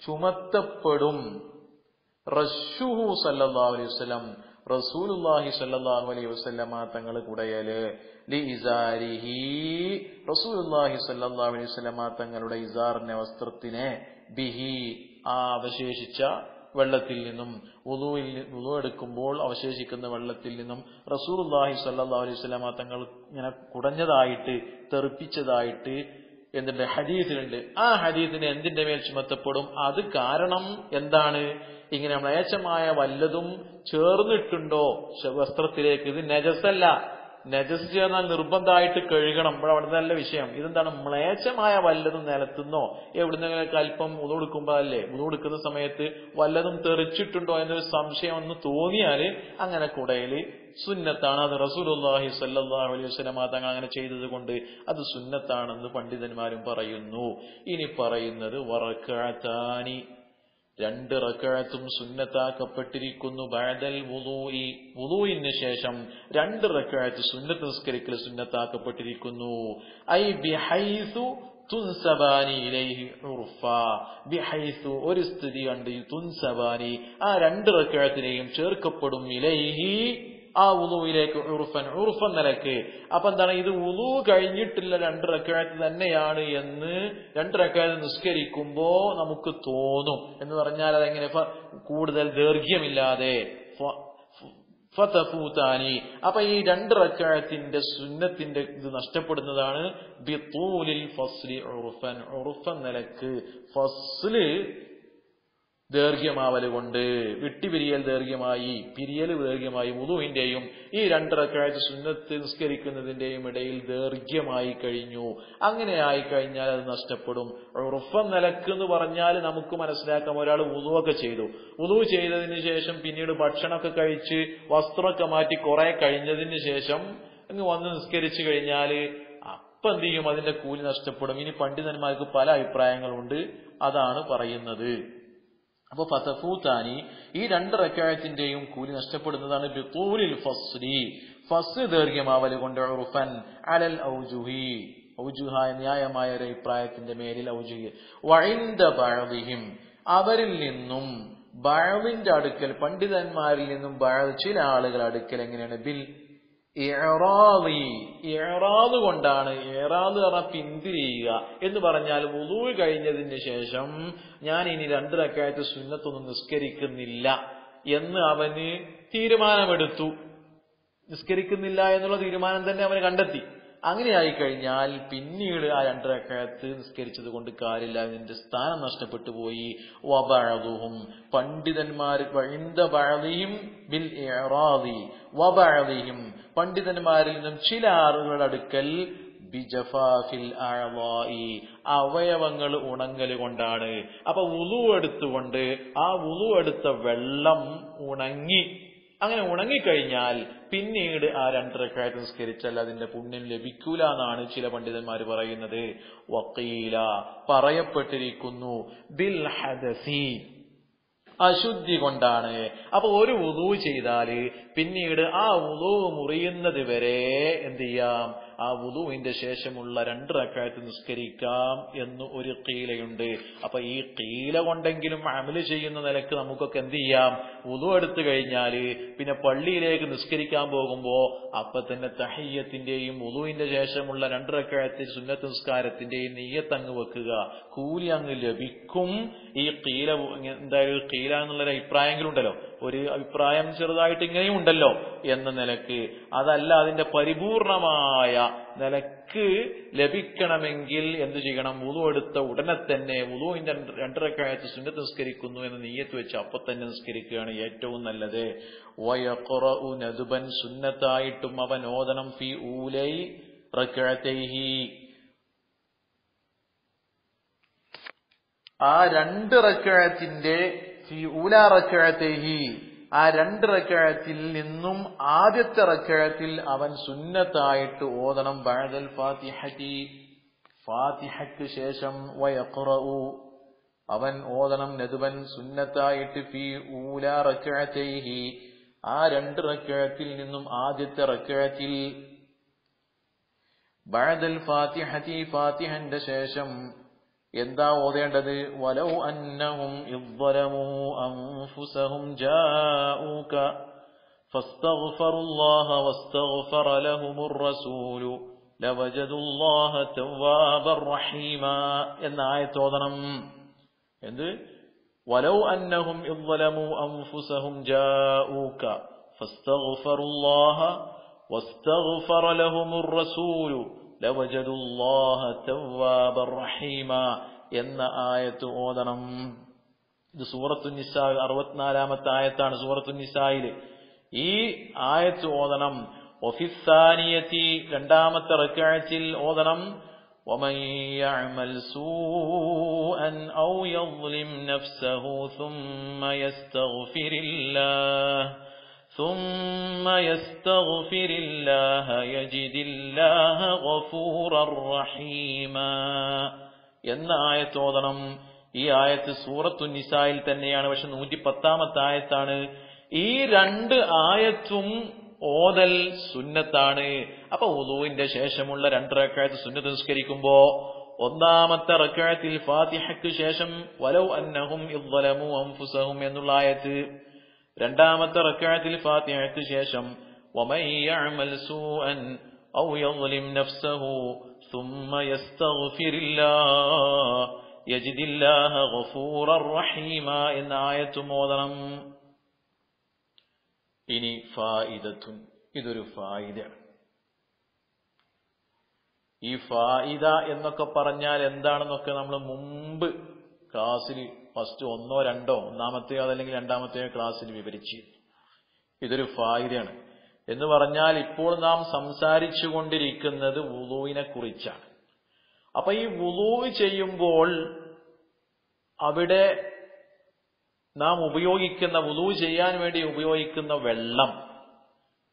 ചുമത്തപ്പെടും, റശുഹു സല്ലല്ലാഹു അലൈഹി വസല്ലം, റസൂലുള്ളാഹി സ്വല്ലല്ലാഹു അലൈഹി വസല്ലമ തങ്ങൾ കുടയല്, ലിഇസാരിഹി, റസൂലുള്ളാഹി സ്വല്ലല്ലാഹു അലൈഹി വസല്ലമ തങ്ങളുടെ ഇസാറിനെ, വസ്ത്രത്തിനെ, ബിഹി, ആ അവശേഷിച്ച വെള്ളത്തിൽ നിന്നും, വുളൂ എടുക്കുമ്പോൾ അവശേഷിക്കുന്ന വെള്ളത്തിൽ നിന്നും റസൂലുള്ളാഹി സ്വല്ലല്ലാഹു അലൈഹി വസല്ലമ തങ്ങൾ ഇങ്ങനെ കുടഞ്ഞതായിട്ട്, തെറിപ്പിച്ചതായിട്ട് എന്തുണ്ട്, ഹദീസിലുണ്ട്. ആ ഹദീസിന് എന്തിന്റെ മേൽ ചുമത്തപ്പെടും? അത് കാരണം എന്താണ്? ഇങ്ങനെ മ്ലേച്ഛമായ വല്ലതും ചേർന്നിട്ടുണ്ടോ വസ്ത്രത്തിലേക്ക്? ഇത് നജസല്ല. നജസ് ചേർന്നാൽ നിർബന്ധമായിട്ട് കഴുകണം. ഇവിടെ അവിടെ നല്ല വിഷയം. ഇതെന്താണ്? മ്ലേച്ഛമായ വല്ലതും നിലത്തുന്നോ എവിടുന്നെങ്കിലൊക്കെ അല്പം വുളൂ എടുക്കുമ്പോ അല്ലേ, വുളൂ എടുക്കുന്ന സമയത്ത് വല്ലതും തെറിച്ചിട്ടുണ്ടോ എന്നൊരു സംശയം ഒന്ന് തോന്നിയാല് അങ്ങനെ കുടയില് സുന്നത്താണ്. അത് റസൂലുള്ളാഹി സ്വല്ലല്ലാഹു അലൈഹി വസല്ലം തങ്ങൾ അങ്ങനെ ചെയ്തത് കൊണ്ട് അത് സുന്നത്താണെന്ന് പണ്ഡിതന്മാരും പറയുന്നു. ഇനി പറയുന്നത് വറകഅതാനി, 2 റക്അത്തും സുന്നത്താക്കപ്പെട്ടിരിക്കുന്നു. ബഅദൽ വുളൂഇ, വുളൂഇന് ശേഷം 2 റക്അത്ത് സുന്നത്ത് നിസ്കരിക്കൽ സുന്നത്താക്കപ്പെട്ടിരിക്കുന്നു. ഐ ബിഹൈസു തുൻസബാനി ഇലൈഹി ഉർഫ, ബിഹൈസു, ഒരു സ്ഥിതി കണ്ട്, തുൻസബാനി, ആ 2 റക്അത്തിനെയും ചേർക്കപ്പെടും, ഇലൈഹി, ആ വുളൂയിലേക്ക്, ഉർഫൻ നിലക്ക്. അപ്പൊ എന്താണ്? ഇത് വുളൂ കഴിഞ്ഞിട്ടുള്ള 2 റക്അത്ത് തന്നെയാണ് എന്ന് 2 റക്അത്ത് നിസ്കരിക്കുമ്പോ നമുക്ക് തോന്നും. എന്ന് പറഞ്ഞാൽ അതെങ്ങനെ? കൂടുതൽ ദൈർഘ്യമില്ലാതെ, ഫതഫൂതാനി, അപ്പൊ ഈ 2 റക്അത്തിന്റെ സുന്നത്തിന്റെ ഇത് നഷ്ടപ്പെടുന്നതാണ്. ബിതൂലിൽ ഫസ്ലി ഉർഫൻ, ഉർഫൻ നിലക്ക്, ഫസ്ല് ദൈർഘ്യമാവല് കൊണ്ട്, വിട്ടുപിരിയൽ ദൈർഘ്യമായി, പിരിയൽ ദൈർഘ്യമായി, വുളൂഇന്റെയും ഈ 2 റക്അത്ത് സുന്നത്ത് നിസ്കരിക്കുന്നതിന്റെയും ഇടയിൽ ദൈർഘ്യമായി കഴിഞ്ഞു. അങ്ങനെ ആയി കഴിഞ്ഞാൽ അത് നഷ്ടപ്പെടും. ഉർഫൻ നിലക്ക് എന്ന് പറഞ്ഞാൽ നമുക്ക് മനസ്സിലാക്കാം, ഒരാൾ വുളൂ ഒക്കെ ചെയ്തു, വുളൂ ചെയ്തതിന് ശേഷം പിന്നീട് ഭക്ഷണമൊക്കെ കഴിച്ച് വസ്ത്രമൊക്കെ മാറ്റി കുറെ കഴിഞ്ഞതിന് ശേഷം അങ്ങ് വന്ന് നിസ്കരിച്ചു കഴിഞ്ഞാല് അപ്പൊ എന്ത് ചെയ്യും? അതിന്റെ കൂലി നഷ്ടപ്പെടും. ഇനി പണ്ഡിതന്മാർക്ക് പല അഭിപ്രായങ്ങളുണ്ട്, അതാണ് പറയുന്നത്. അപ്പൊ ഫതഫൂതാനി, ഈ 2 റക്അത്തിന്റെയും കൂലി നഷ്ടപ്പെടുന്നതാണ് ബിതൂലിൽ ഫസ്ലി, ഫസ്ല് ദൈർഘ്യമാവൽ കൊണ്ട്, ഉർഫൻ അലൽ ഔജുഹി, ഔജുഹായ ന്യായമായ ഒരു അഭിപ്രായത്തിന്റെ മേലിൽ, ഔജുഹി വഇൻദ ബഅദിഹിം, അവരിൽ നിന്നും ബഅദിന്റെ അടുക്കൽ, പണ്ഡിതന്മാരിൽ നിന്നും ബഅദ് ചില ആളുകൾ അടുക്കൽ എങ്ങനെയാണ്? ബിൽ ഇഅറാദി, ഇഅറാദ് കൊണ്ടാണ്. ഇഅറാദ് പറഞ്ഞാൽ പിന്തിരിയുക എന്ന് പറഞ്ഞാൽ വുളൂ കഴിഞ്ഞതിന് ശേഷം ഞാൻ ഇനി 2 റക്അത്ത് സുന്നത്തൊന്നും നിസ്കരിക്കുന്നില്ല എന്ന് അവന് തീരുമാനമെടുത്തു. നിസ്കരിക്കുന്നില്ല എന്നുള്ള തീരുമാനം തന്നെ അവന് കണ്ടെത്തി. അങ്ങനെയായി കഴിഞ്ഞാൽ പിന്നീട് ആ 2 റക്അത്ത് നിസ്കരിച്ചത് കൊണ്ട് കാര്യമില്ല, അതിന്റെ സ്ഥാനം നഷ്ടപ്പെട്ടു പോയി. വബഅദുഹും, പണ്ഡിതന്മാർ, വഇൻദ ബഅദിഹിം ബിൽ ഇഅറാദി വബഅദിഹിം, പണ്ഡിതന്മാരിൽ നിന്നും ചില ആളുകളുടെ അടുക്കൽ ബിജഫാഫിൽ അഅളാഇ, അവയവങ്ങൾ ഉണങ്ങൽ കൊണ്ടാണ്. അപ്പൊ വുളു എടുത്തുകൊണ്ട് ആ വുളു എടുത്ത വെള്ളം ഉണങ്ങി, അങ്ങനെ ഉണങ്ങിക്കഴിഞ്ഞാൽ പിന്നീട് ആ 2 റക്അത്ത് നിസ്കരിച്ചാൽ അതിന്റെ പുണ്യം ലഭിക്കൂല എന്നാണ് ചില പണ്ഡിതന്മാർ പറയുന്നത്. വഖീല, പറയപ്പെട്ടിരിക്കുന്നു, ബിൽ ഹദസി, അശുദ്ധി കൊണ്ടാണ്. അപ്പൊ ഒരു വുളൂ ചെയ്താല് പിന്നീട് ആ വുളൂ മുറിയുന്നത് വരെ എന്ത് ചെയ്യാം? ആ വുളൂവിന്റെ ശേഷമുള്ള 2 റക്അത്ത് നിസ്കരിക്കാം എന്ന് ഒരു ഖീലയുണ്ട്. അപ്പൊ ഈ ഖീല കൊണ്ടെങ്കിലും അമല് ചെയ്യുന്ന നിലക്ക് നമുക്കൊക്കെ എന്ത് ചെയ്യാം? വുളൂ എടുത്തു കഴിഞ്ഞാല് പിന്നെ പള്ളിയിലേക്ക് നിസ്കരിക്കാൻ പോകുമ്പോ അപ്പൊ തന്നെ തഹിയ്യത്തിന്റെയും വുളൂവിന്റെ ശേഷമുള്ള 2 റക്അത്ത് സുന്നത്ത് നിസ്കാരത്തിന്റെയും നിയ്യത്ത് അങ്ങ് വെക്കുക, കൂലി അങ്ങ് ലഭിക്കും. ഈ ഖീല, എന്തായാലും ഖീല എന്നുള്ളൊരു അഭിപ്രായങ്ങളുണ്ടല്ലോ, ഒരു അഭിപ്രായം ചെറുതായിട്ട് ഇങ്ങനെയും ഉണ്ടല്ലോ എന്ന നിലക്ക്, അതല്ല അതിന്റെ പരിപൂർണമായ നിലക്ക് ലഭിക്കണമെങ്കിൽ എന്തു ചെയ്യണം? വുളൂ എടുത്ത ഉടനെ തന്നെ വുളൂവിന്റെ 2 റക്അത്ത് സുന്നത്ത് നിസ്കരിക്കുന്നു എന്ന് നിയ്യത്ത് വെച്ച് അപ്പൊ തന്നെ നിസ്കരിക്കുകയാണ് ഏറ്റവും നല്ലത്. വയഖറഉ നദ്ബൻ, സുന്നത്തായിട്ടും അവൻ ഓതണം, ഫി ഊലൈ റക്അതൈഹി, ആ 2 റക്അത്തിന്റെ, ഫി ഊലാ റക്അതൈഹി, ആ 2 റക്അത്തിൽ നിന്നും ആദ്യത്തെ റക്അത്തിൽ അവൻ സുന്നത്തായിട്ട് ഓതണം. ബഅദൽ ഫാത്തിഹതി, ഫാത്തിഹയ്ക്ക് ശേഷം, വയഖറഉ, അവൻ ഓതണം, നദ്ബൻ, സുന്നത്തായിട്ട്, ഫി ഊലാ റക്അതൈഹി, ആ 2 റക്അത്തിൽ നിന്നും ആദ്യത്തെ റക്അത്തിൽ, ബഅദൽ ഫാത്തിഹതി, ഫാത്തിഹന്റെ ശേഷം എന്താ ഓതേണ്ടത്? വലൗ അന്നഹും ഇദ്ദലമൂ അൻഫുസഹും ജാഊക ഫസ്തഗ്ഫറുല്ലാഹ വസ്തഗ്ഫറ ലഹുമുർ റസൂലു ലവജദുല്ലാഹ തവ്വാബർ റഹീമാ എന്ന ആയത്ത് ഓതണം. എന്ത്? വലൗ അന്നഹും ഇദ്ദലമൂ അൻഫുസഹും ജാഊക ഫസ്തഗ്ഫറുല്ലാഹ വസ്തഗ്ഫറ ലഹുമുർ റസൂലു ലവജദുല്ലാഹ തവ്വാബർ റഹീമാ എന്ന ആയത്ത് ഓതണം. ഇത് സൂറത്തു നിസാ 64-ാമത്തെ ആയത്താണ് സൂറത്തു നിസായിൽ. ഈ ആയത്ത് ഓതണം. വഫിസ്സാനിയതി, 2-ാമത്തെ റക്അത്തിൽ ഓതണം, വമൻ യഅമൽ സൂഅൻ ഔ യദ്ലിം നഫ്സഹു ثم يستغفر الله يجد الله غفورا رحيما എന്ന ആയത്ത് ഓതണം. ഈ ആയത്ത് സൂറത്തു നിസായിൽ തന്നെയാണ്, പക്ഷെ 110-ാമത്തെ ആയത്താണ്. ഈ 2 ആയത്തും ഓതൽ സുന്നത്താണ്. അപ്പൊ വുളൂവിന്റെ ശേഷമുള്ള 2 റക്അത്ത് സുന്നത്ത് നിസ്കരിക്കുമ്പോ 1-ാമത്തെ റക്അത്തിൽ ഫാത്തിഹയ്ക്ക് ശേഷം വലൗ അന്നഹും ഇദ്ദലമൂ അൻഫുസഹും എന്നുള്ള ആയത്ത്, 2-ാമത്തെ റക്അത്തിൽ ഫാത്തിഹയ്ക്ക് ശേഷം വമൻ യഅമൽ സൂഅൻ ഔ യദ്ലിം നഫ്സഹു ثم يستغفر الله يجد الله غفورا رحيما എന്ന ആയത്തും ഓതണം. ഇനി ഫായിദത്തുൻ, ഇതൊരു ഫായിദയാണ്. ഈ ഫായിദ എന്നൊക്കെ പറഞ്ഞാൽ എന്താണെന്നൊക്കെ നമ്മൾ മുമ്പ് ക്ലാസ്സിൽ ഫസ്റ്റ് 1-ഓ 2-ഓ, 1-ാമത്തെയോ അതല്ലെങ്കിൽ 2-ാമത്തെയോ ക്ലാസ്സിൽ വിവരിച്ചിരുന്നു. ഇതൊരു ഫായിദയാണ് എന്ന് പറഞ്ഞാൽ ഇപ്പോൾ നാം സംസാരിച്ചു കൊണ്ടിരിക്കുന്നത് വുളൂവിനെ കുറിച്ചാണ്. അപ്പൊ ഈ വുളൂ ചെയ്യുമ്പോൾ അവിടെ നാം ഉപയോഗിക്കുന്ന, വുളൂ ചെയ്യാൻ വേണ്ടി ഉപയോഗിക്കുന്ന വെള്ളം,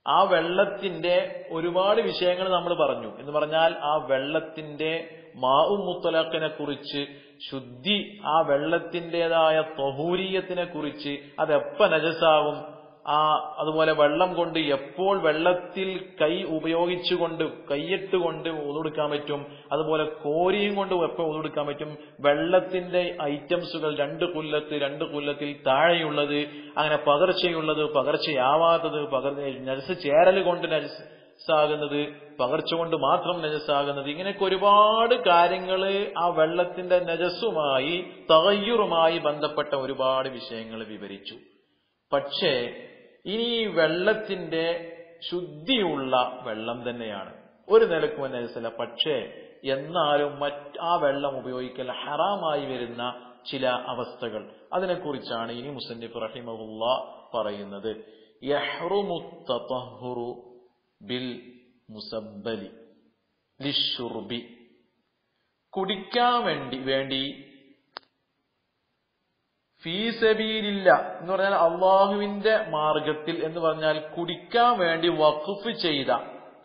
ആ വെള്ളത്തിന്റെ ഒരുപാട് വിഷയങ്ങൾ നമ്മൾ പറഞ്ഞു. എന്ന് പറഞ്ഞാൽ ആ വെള്ളത്തിന്റെ മാഉ മുത്തലഖിനെ കുറിച്ച്, ശുദ്ധി, ആ വെള്ളത്തിൻ്റെതായ ത്വഹൂരിയത്തിനെ കുറിച്ച്, അതെപ്പ നജസാവും, അതുപോലെ വെള്ളം കൊണ്ട് എപ്പോൾ വെള്ളത്തിൽ കൈ ഉപയോഗിച്ചുകൊണ്ട് കൈയിട്ടുകൊണ്ട് ഉതുടുക്കാൻ പറ്റും, അതുപോലെ കോരിയും കൊണ്ട് എപ്പോൾ ഉതുടുക്കാൻ പറ്റും, വെള്ളത്തിന്റെ ഐറ്റംസുകൾ 2 കുല്ലത്തിൽ താഴെയുള്ളത്, അങ്ങനെ പകർച്ചയുള്ളത്, പകർച്ചയാവാത്തത്, നജസ് ചേരൽ കൊണ്ട് നജസാകുന്നത്, പകർച്ച കൊണ്ട് മാത്രം നജസാകുന്നത്, ഇങ്ങനെയൊക്കെ ഒരുപാട് കാര്യങ്ങൾ ആ വെള്ളത്തിന്റെ നജസുമായി തഗയ്യുറുമായി ബന്ധപ്പെട്ട ഒരുപാട് വിഷയങ്ങൾ വിവരിച്ചു. പക്ഷേ ഇനി വെള്ളത്തിന്റെ ശുദ്ധിയുള്ള വെള്ളം തന്നെയാണ്, ഒരു നിലക്കും നജസല്ല. പക്ഷേ എന്നാലും ആ വെള്ളം ഉപയോഗിക്കൽ ഹറാമായി വരുന്ന ചില അവസ്ഥകൾ, അതിനെക്കുറിച്ചാണ് ഇനി മുസന്നിഫ് റഹിമഹുല്ലാഹ് പറയുന്നത്. യഹ്റുമു തതഹുറു ബിൽ മുസബ്ബലി ലിശ്ശുർബി, കുടിക്കാൻ വേണ്ടി ഫീ സബീലില്ല എന്ന് പറഞ്ഞാൽ അള്ളാഹുവിന്റെ മാർഗത്തിൽ എന്ന് പറഞ്ഞാൽ കുടിക്കാൻ വേണ്ടി വഖഫ് ചെയ്ത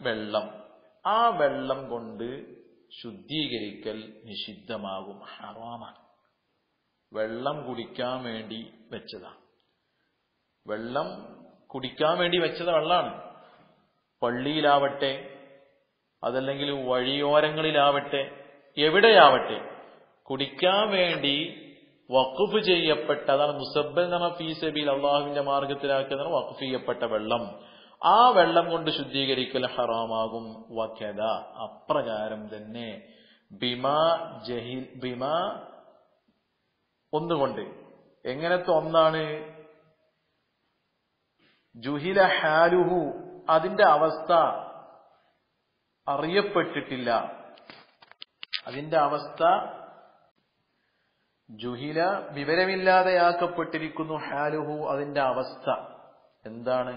വെള്ളം, ആ വെള്ളം കൊണ്ട് ശുദ്ധീകരിക്കൽ നിഷിദ്ധമാകും, ഹറാമാണ്. വെള്ളം കുടിക്കാൻ വേണ്ടി വെച്ചതാണ്, വെള്ളം കുടിക്കാൻ വേണ്ടി വെച്ചത് വെള്ളമാണ്. പള്ളിയിലാവട്ടെ, അതല്ലെങ്കിൽ വഴിയോരങ്ങളിലാവട്ടെ, എവിടെയാവട്ടെ, കുടിക്കാൻ വേണ്ടി വഖഫ് ചെയ്യപ്പെട്ട, അതാണ് മുസബ്ബൽ എന്ന ഫീ സബീൽ, അള്ളാഹുവിന്റെ മാർഗത്തിലാക്കുന്നതാണ് വഖഫ് ചെയ്യപ്പെട്ട വെള്ളം. ആ വെള്ളം കൊണ്ട് ശുദ്ധീകരിക്കൽ ഹറാമാകും. വകദ, അപ്രകാരം തന്നെ ബിമാ ഒന്നുകൊണ്ട്. എങ്ങനത്തെ ഒന്നാണ്? ജുഹില ഹാലുഹു, അതിന്റെ അവസ്ഥ അറിയപ്പെട്ടിട്ടില്ല, അതിന്റെ അവസ്ഥ ജുഹില വിവരമില്ലാതെയാക്കപ്പെട്ടിരിക്കുന്നു, ഹാലുഹു അതിന്റെ അവസ്ഥ എന്താണ്?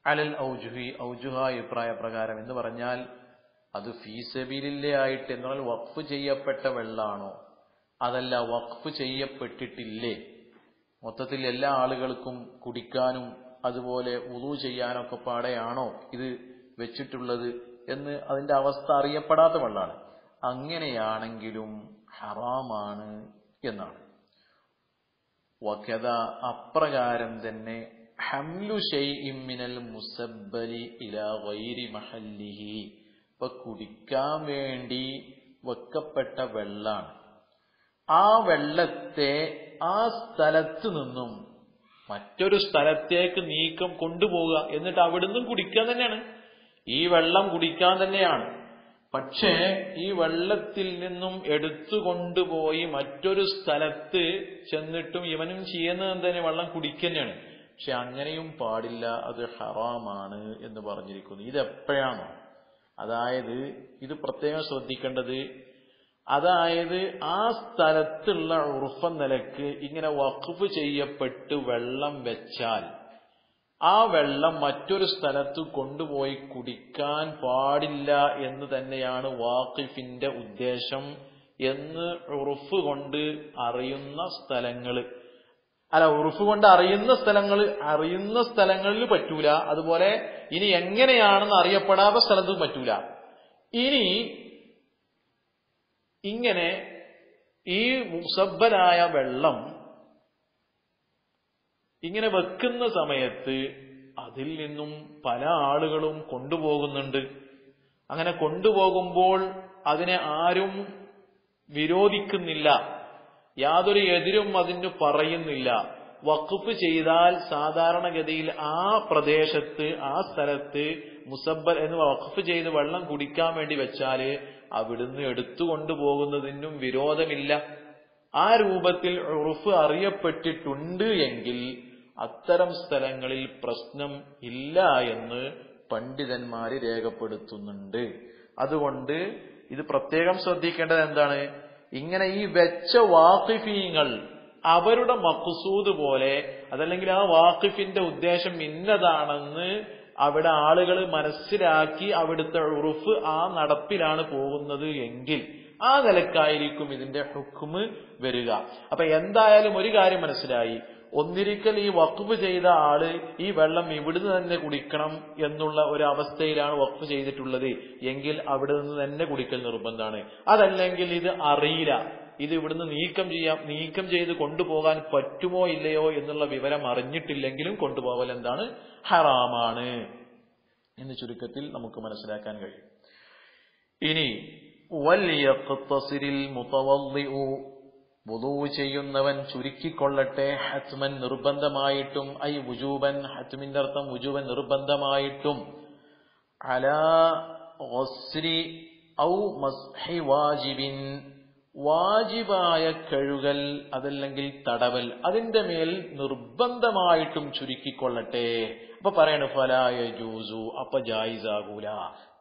അലൽ ഔജുഹി, ഔജുഹായ അഭിപ്രായ പ്രകാരം എന്ന് പറഞ്ഞാൽ അത് ഫീ സബീലില്ലേ ആയിട്ട് എന്ന് പറഞ്ഞാൽ വഖഫ് ചെയ്യപ്പെട്ട വെള്ളാണോ, അതല്ല വഖഫ് ചെയ്യപ്പെട്ടിട്ടില്ലേ, മൊത്തത്തിൽ എല്ലാ ആളുകൾക്കും കുടിക്കാനും അതുപോലെ വുളൂ ചെയ്യാനൊക്കെ പാടെയാണോ ഇത് വെച്ചിട്ടുള്ളത് എന്ന് അതിന്റെ അവസ്ഥ അറിയപ്പെടാത്ത വെള്ളാണ്. അങ്ങനെയാണെങ്കിലും ഹറാമാണ് എന്നാണ്. വകദ, അപ്രകാരം തന്നെ ഹംലു ശൈഇൻ മിനൽ മുസബ്ബലി ഇലാ ഗൈരി മഹല്ലിഹി, ഇപ്പൊ കുടിക്കാൻ വേണ്ടി വെക്കപ്പെട്ട വെള്ളാണ്, ആ വെള്ളത്തെ ആ സ്ഥലത്ത് നിന്നും മറ്റൊരു സ്ഥലത്തേക്ക് നീക്കം കൊണ്ടുപോവുക, എന്നിട്ട് അവിടുന്ന് കുടിക്കാൻ തന്നെയാണ്, ഈ വെള്ളം കുടിക്കാൻ തന്നെയാണ്. പക്ഷേ ഈ വെള്ളത്തിൽ നിന്നും എടുത്തുകൊണ്ടുപോയി മറ്റൊരു സ്ഥലത്ത് ചെന്നിട്ടും ഇവനും ചെയ്യുന്നത് തന്നെ വെള്ളം കുടിക്കുന്നതാണ്. പക്ഷെ അങ്ങനെയും പാടില്ല, അത് ഹറാമാണ് എന്ന് പറഞ്ഞിരിക്കുന്നു. ഇതെപ്പോഴാണോ? അതായത് ഇത് പ്രത്യേകം ശ്രദ്ധിക്കേണ്ടത്, അതായത് ആ സ്ഥലത്തുള്ള ഉർഫ നിലക്ക് ഇങ്ങനെ വഖഫ് ചെയ്യപ്പെട്ട് വെള്ളം വെച്ചാൽ ആ വെള്ളം മറ്റൊരു സ്ഥലത്ത് കൊണ്ടുപോയി കുടിക്കാൻ പാടില്ല എന്ന് തന്നെയാണ് വാഖിഫിന്റെ ഉദ്ദേശം എന്ന് ഉറുഫ് കൊണ്ട് അറിയുന്ന സ്ഥലങ്ങൾ, ഉറുഫ് കൊണ്ട് അറിയുന്ന സ്ഥലങ്ങളിൽ പറ്റൂല. അതുപോലെ ഇനി എങ്ങനെയാണെന്ന് അറിയപ്പെടാത്ത സ്ഥലത്തും പറ്റൂല. ഇനി ഇങ്ങനെ ഈ മുസബ്ബലായ വെള്ളം ഇങ്ങനെ വെക്കുന്ന സമയത്ത് അതിൽ നിന്നും പല ആളുകളും കൊണ്ടുപോകുന്നുണ്ട്. അങ്ങനെ കൊണ്ടുപോകുമ്പോൾ അതിനെ ആരും വിരോധിക്കുന്നില്ല, യാതൊരു എതിരും അതിന് പറയുന്നില്ല. വഖഫ് ചെയ്താൽ സാധാരണഗതിയിൽ ആ പ്രദേശത്ത്, ആ സ്ഥലത്ത് മുസബ്ബൽ എന്ന് വഖഫ് ചെയ്ത് വെള്ളം കുടിക്കാൻ വേണ്ടി വെച്ചാല് അവിടുന്ന് എടുത്തുകൊണ്ടുപോകുന്നതിനും വിരോധമില്ല. ആ രൂപത്തിൽ ഉറുഫ് അറിയപ്പെട്ടിട്ടുണ്ട് എങ്കിൽ അത്തരം സ്ഥലങ്ങളിൽ പ്രശ്നം ഇല്ല എന്ന് പണ്ഡിതന്മാര് രേഖപ്പെടുത്തുന്നുണ്ട്. അതുകൊണ്ട് ഇത് പ്രത്യേകം ശ്രദ്ധിക്കേണ്ടത് എന്താണ്? ഇങ്ങനെ ഈ വെച്ച വാഖിഫീങ്ങൾ അവരുടെ മഖ്സൂദ് പോലെ, അതല്ലെങ്കിൽ ആ വാഖിഫിന്റെ ഉദ്ദേശം ഇന്നതാണെന്ന് അവിടെ ആളുകൾ മനസ്സിലാക്കി അവിടുത്തെ ഉറുഫ് ആ നടപ്പിലാണ് പോകുന്നത് എങ്കിൽ ആ നിലക്കായിരിക്കും ഇതിന്റെ ഹുക്മ് വരിക. അപ്പൊ എന്തായാലും ഒരു കാര്യം മനസ്സിലായി, ഒന്നിരിക്കൽ ഈ വഖഫ് ചെയ്ത ആള് ഈ വെള്ളം ഇവിടുന്ന് തന്നെ കുടിക്കണം എന്നുള്ള ഒരു അവസ്ഥയിലാണ് വഖഫ് ചെയ്തിട്ടുള്ളത് എങ്കിൽ അവിടെ നിന്ന് തന്നെ കുടിക്കൽ നിർബന്ധമാണ്. അതല്ലെങ്കിൽ ഇത് അറിയില്ല, ഇത് ഇവിടുന്ന് നീക്കം ചെയ്ത് കൊണ്ടുപോകാൻ പറ്റുമോ ഇല്ലയോ എന്നുള്ള വിവരം അറിഞ്ഞിട്ടില്ലെങ്കിലും കൊണ്ടുപോകൽ എന്താണ്? ഹറാമാണ് എന്ന് ചുരുക്കത്തിൽ നമുക്ക് മനസ്സിലാക്കാൻ കഴിയും. ഇനി വൽയഖ്തസിരിൽ മുതവദ്ദിഉ, വുളൂ ചെയ്യുന്നവൻ ചുരുക്കിക്കൊള്ളട്ടെ, ഹത്മൻ നിർബന്ധമായിട്ടും, ഐ വുജൂബൻ, ഹത്മിന്റെ അർത്ഥം വുജൂബൻ നിർബന്ധമായിട്ടും, അലാ ഗസ്രി ഔ മസ്ഹി വാജിബിൻ, വാജിബായ കഴുകൽ അതല്ലെങ്കിൽ തടവൽ അതിന്റെ മേൽ നിർബന്ധമായിട്ടും ചുരുക്കിക്കൊള്ളട്ടെ. അപ്പൊ പറയണു ഫലാ യജൂസു, അപ്പൊ ജായിസാകൂല.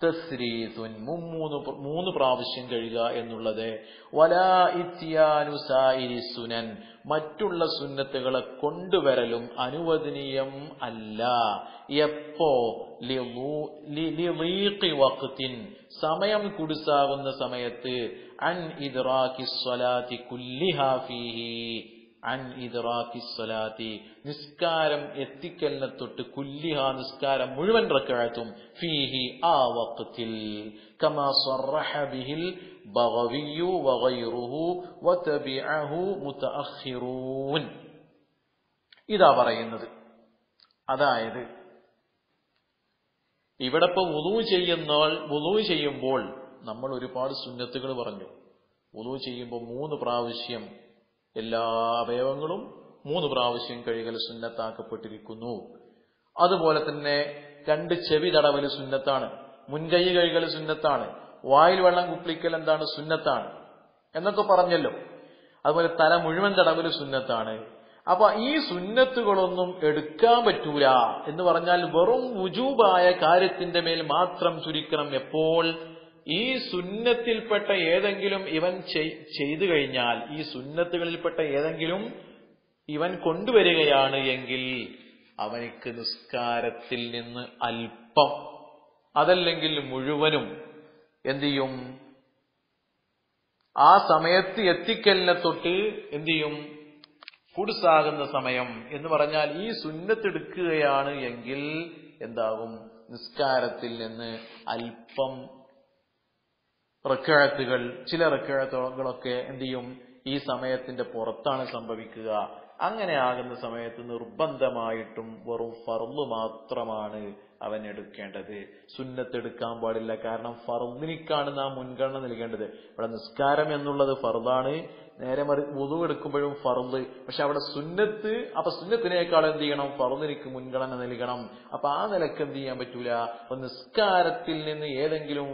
തസ്രീസുൻ, മൂന്ന് പ്രാവശ്യം കഴുകുക എന്നുള്ളത്. വലാ ഇത്യാനു സായിരി സുനൻ, മറ്റുള്ള സുന്നത്തുകളെ കൊണ്ടുവരലും അനുവദനീയം അല്ല. എപ്പോ? ലിളീഖി വഖ്തിൻ, സമയം കുടുസാകുന്ന സമയത്ത്, അൻ ഇദ്റാഖി സ്വലാത്തി കുല്ലിഹാ ഫീഹി, അൻ ഇദ്റാഖി സ്വലാത്തി, നിസ്കാരം എത്തിക്കലിനെ തൊട്ട്, കുല്ലിഹ നിസ്കാരം മുഴുവൻ റക്അത്തും, ഫീഹി ആ വഖ്തിൽ, കമാ സ്വറഹ ബിഹിൽ ബഗവിയു വഗൈറുഹു വതബിഅഹു മുതഅഖിറൂൻ. ഇതാ പറയുന്നത്. അതായത് ഇവിടെ ഇപ്പൊ വുളൂ ചെയ്യുമ്പോൾ നമ്മൾ ഒരുപാട് സുന്നത്തുകൾ പറഞ്ഞു. വുളൂ ചെയ്യുമ്പോൾ 3 പ്രാവശ്യം എല്ലാ അവയവങ്ങളും 3 പ്രാവശ്യം കഴുകൽ സുന്നത്താക്കപ്പെട്ടിരിക്കുന്നു. അതുപോലെ തന്നെ 2 ചെവി തടവൽ സുന്നത്താണ്, മുൻകൈ കഴുകൽ സുന്നത്താണ്, വായിൽ വെള്ളം കുപ്പിക്കൽ എന്താണ്? സുന്നത്താണ് എന്നൊക്കെ പറഞ്ഞല്ലോ. അതുപോലെ തല മുഴുവൻ തടവൽ സുന്നത്താണ്. അപ്പൊ ഈ സുന്നത്തുകളൊന്നും എടുക്കാൻ പറ്റൂല എന്ന് പറഞ്ഞാൽ വെറും വുജൂബായ കാര്യത്തിന്റെ മേൽ മാത്രം ചുരുക്കണം. എപ്പോൾ? ഈ സുന്നത്തിൽപ്പെട്ട ഏതെങ്കിലും ഇവൻ ചെയ്തു കഴിഞ്ഞാൽ, ഈ സുന്നത്തുകളിൽപ്പെട്ട ഏതെങ്കിലും ഇവൻ കൊണ്ടുവരികയാണ് എങ്കിൽ അവനിക്ക് നിസ്കാരത്തിൽ നിന്ന് അല്പം അതല്ലെങ്കിൽ മുഴുവനും എന്ത് ചെയ്യും? ആ സമയത്ത് എത്തിക്കലിനെ തൊട്ട് എന്ത് ചെയ്യും? കുടുസാകുന്ന സമയം എന്ന് പറഞ്ഞാൽ ഈ സുന്നത്തെടുക്കുകയാണ് എങ്കിൽ എന്താകും? നിസ്കാരത്തിൽ നിന്ന് അല്പം റക്അത്തുകൾ, ചില റക്അത്തുകളൊക്കെ എന്ത് ചെയ്യും? ഈ സമയത്തിന്റെ പുറത്താണ് സംഭവിക്കുക. അങ്ങനെ ആകുന്ന സമയത്ത് നിർബന്ധമായിട്ടും വെറും ഫർള് മാത്രമാണ് അവൻ എടുക്കേണ്ടത്. സുന്നത്ത് എടുക്കാൻ പാടില്ല. കാരണം ഫർളിനിക്കാണ് നാം മുൻഗണന നൽകേണ്ടത്. ഇവിടെ നിസ്കാരം എന്നുള്ളത് ഫർളാണ്, നേരെ വുളൂ എടുക്കുമ്പോഴും ഫർള്. പക്ഷെ അവിടെ സുന്നത്ത്, അപ്പൊ സുന്നത്തിനേക്കാൾ എന്ത് ചെയ്യണം? ഫർളിനിക്ക് മുൻഗണന നൽകണം. അപ്പൊ ആ നിലക്ക് എന്ത് ചെയ്യാൻ പറ്റൂല. അപ്പൊ നിസ്കാരത്തിൽ നിന്ന് ഏതെങ്കിലും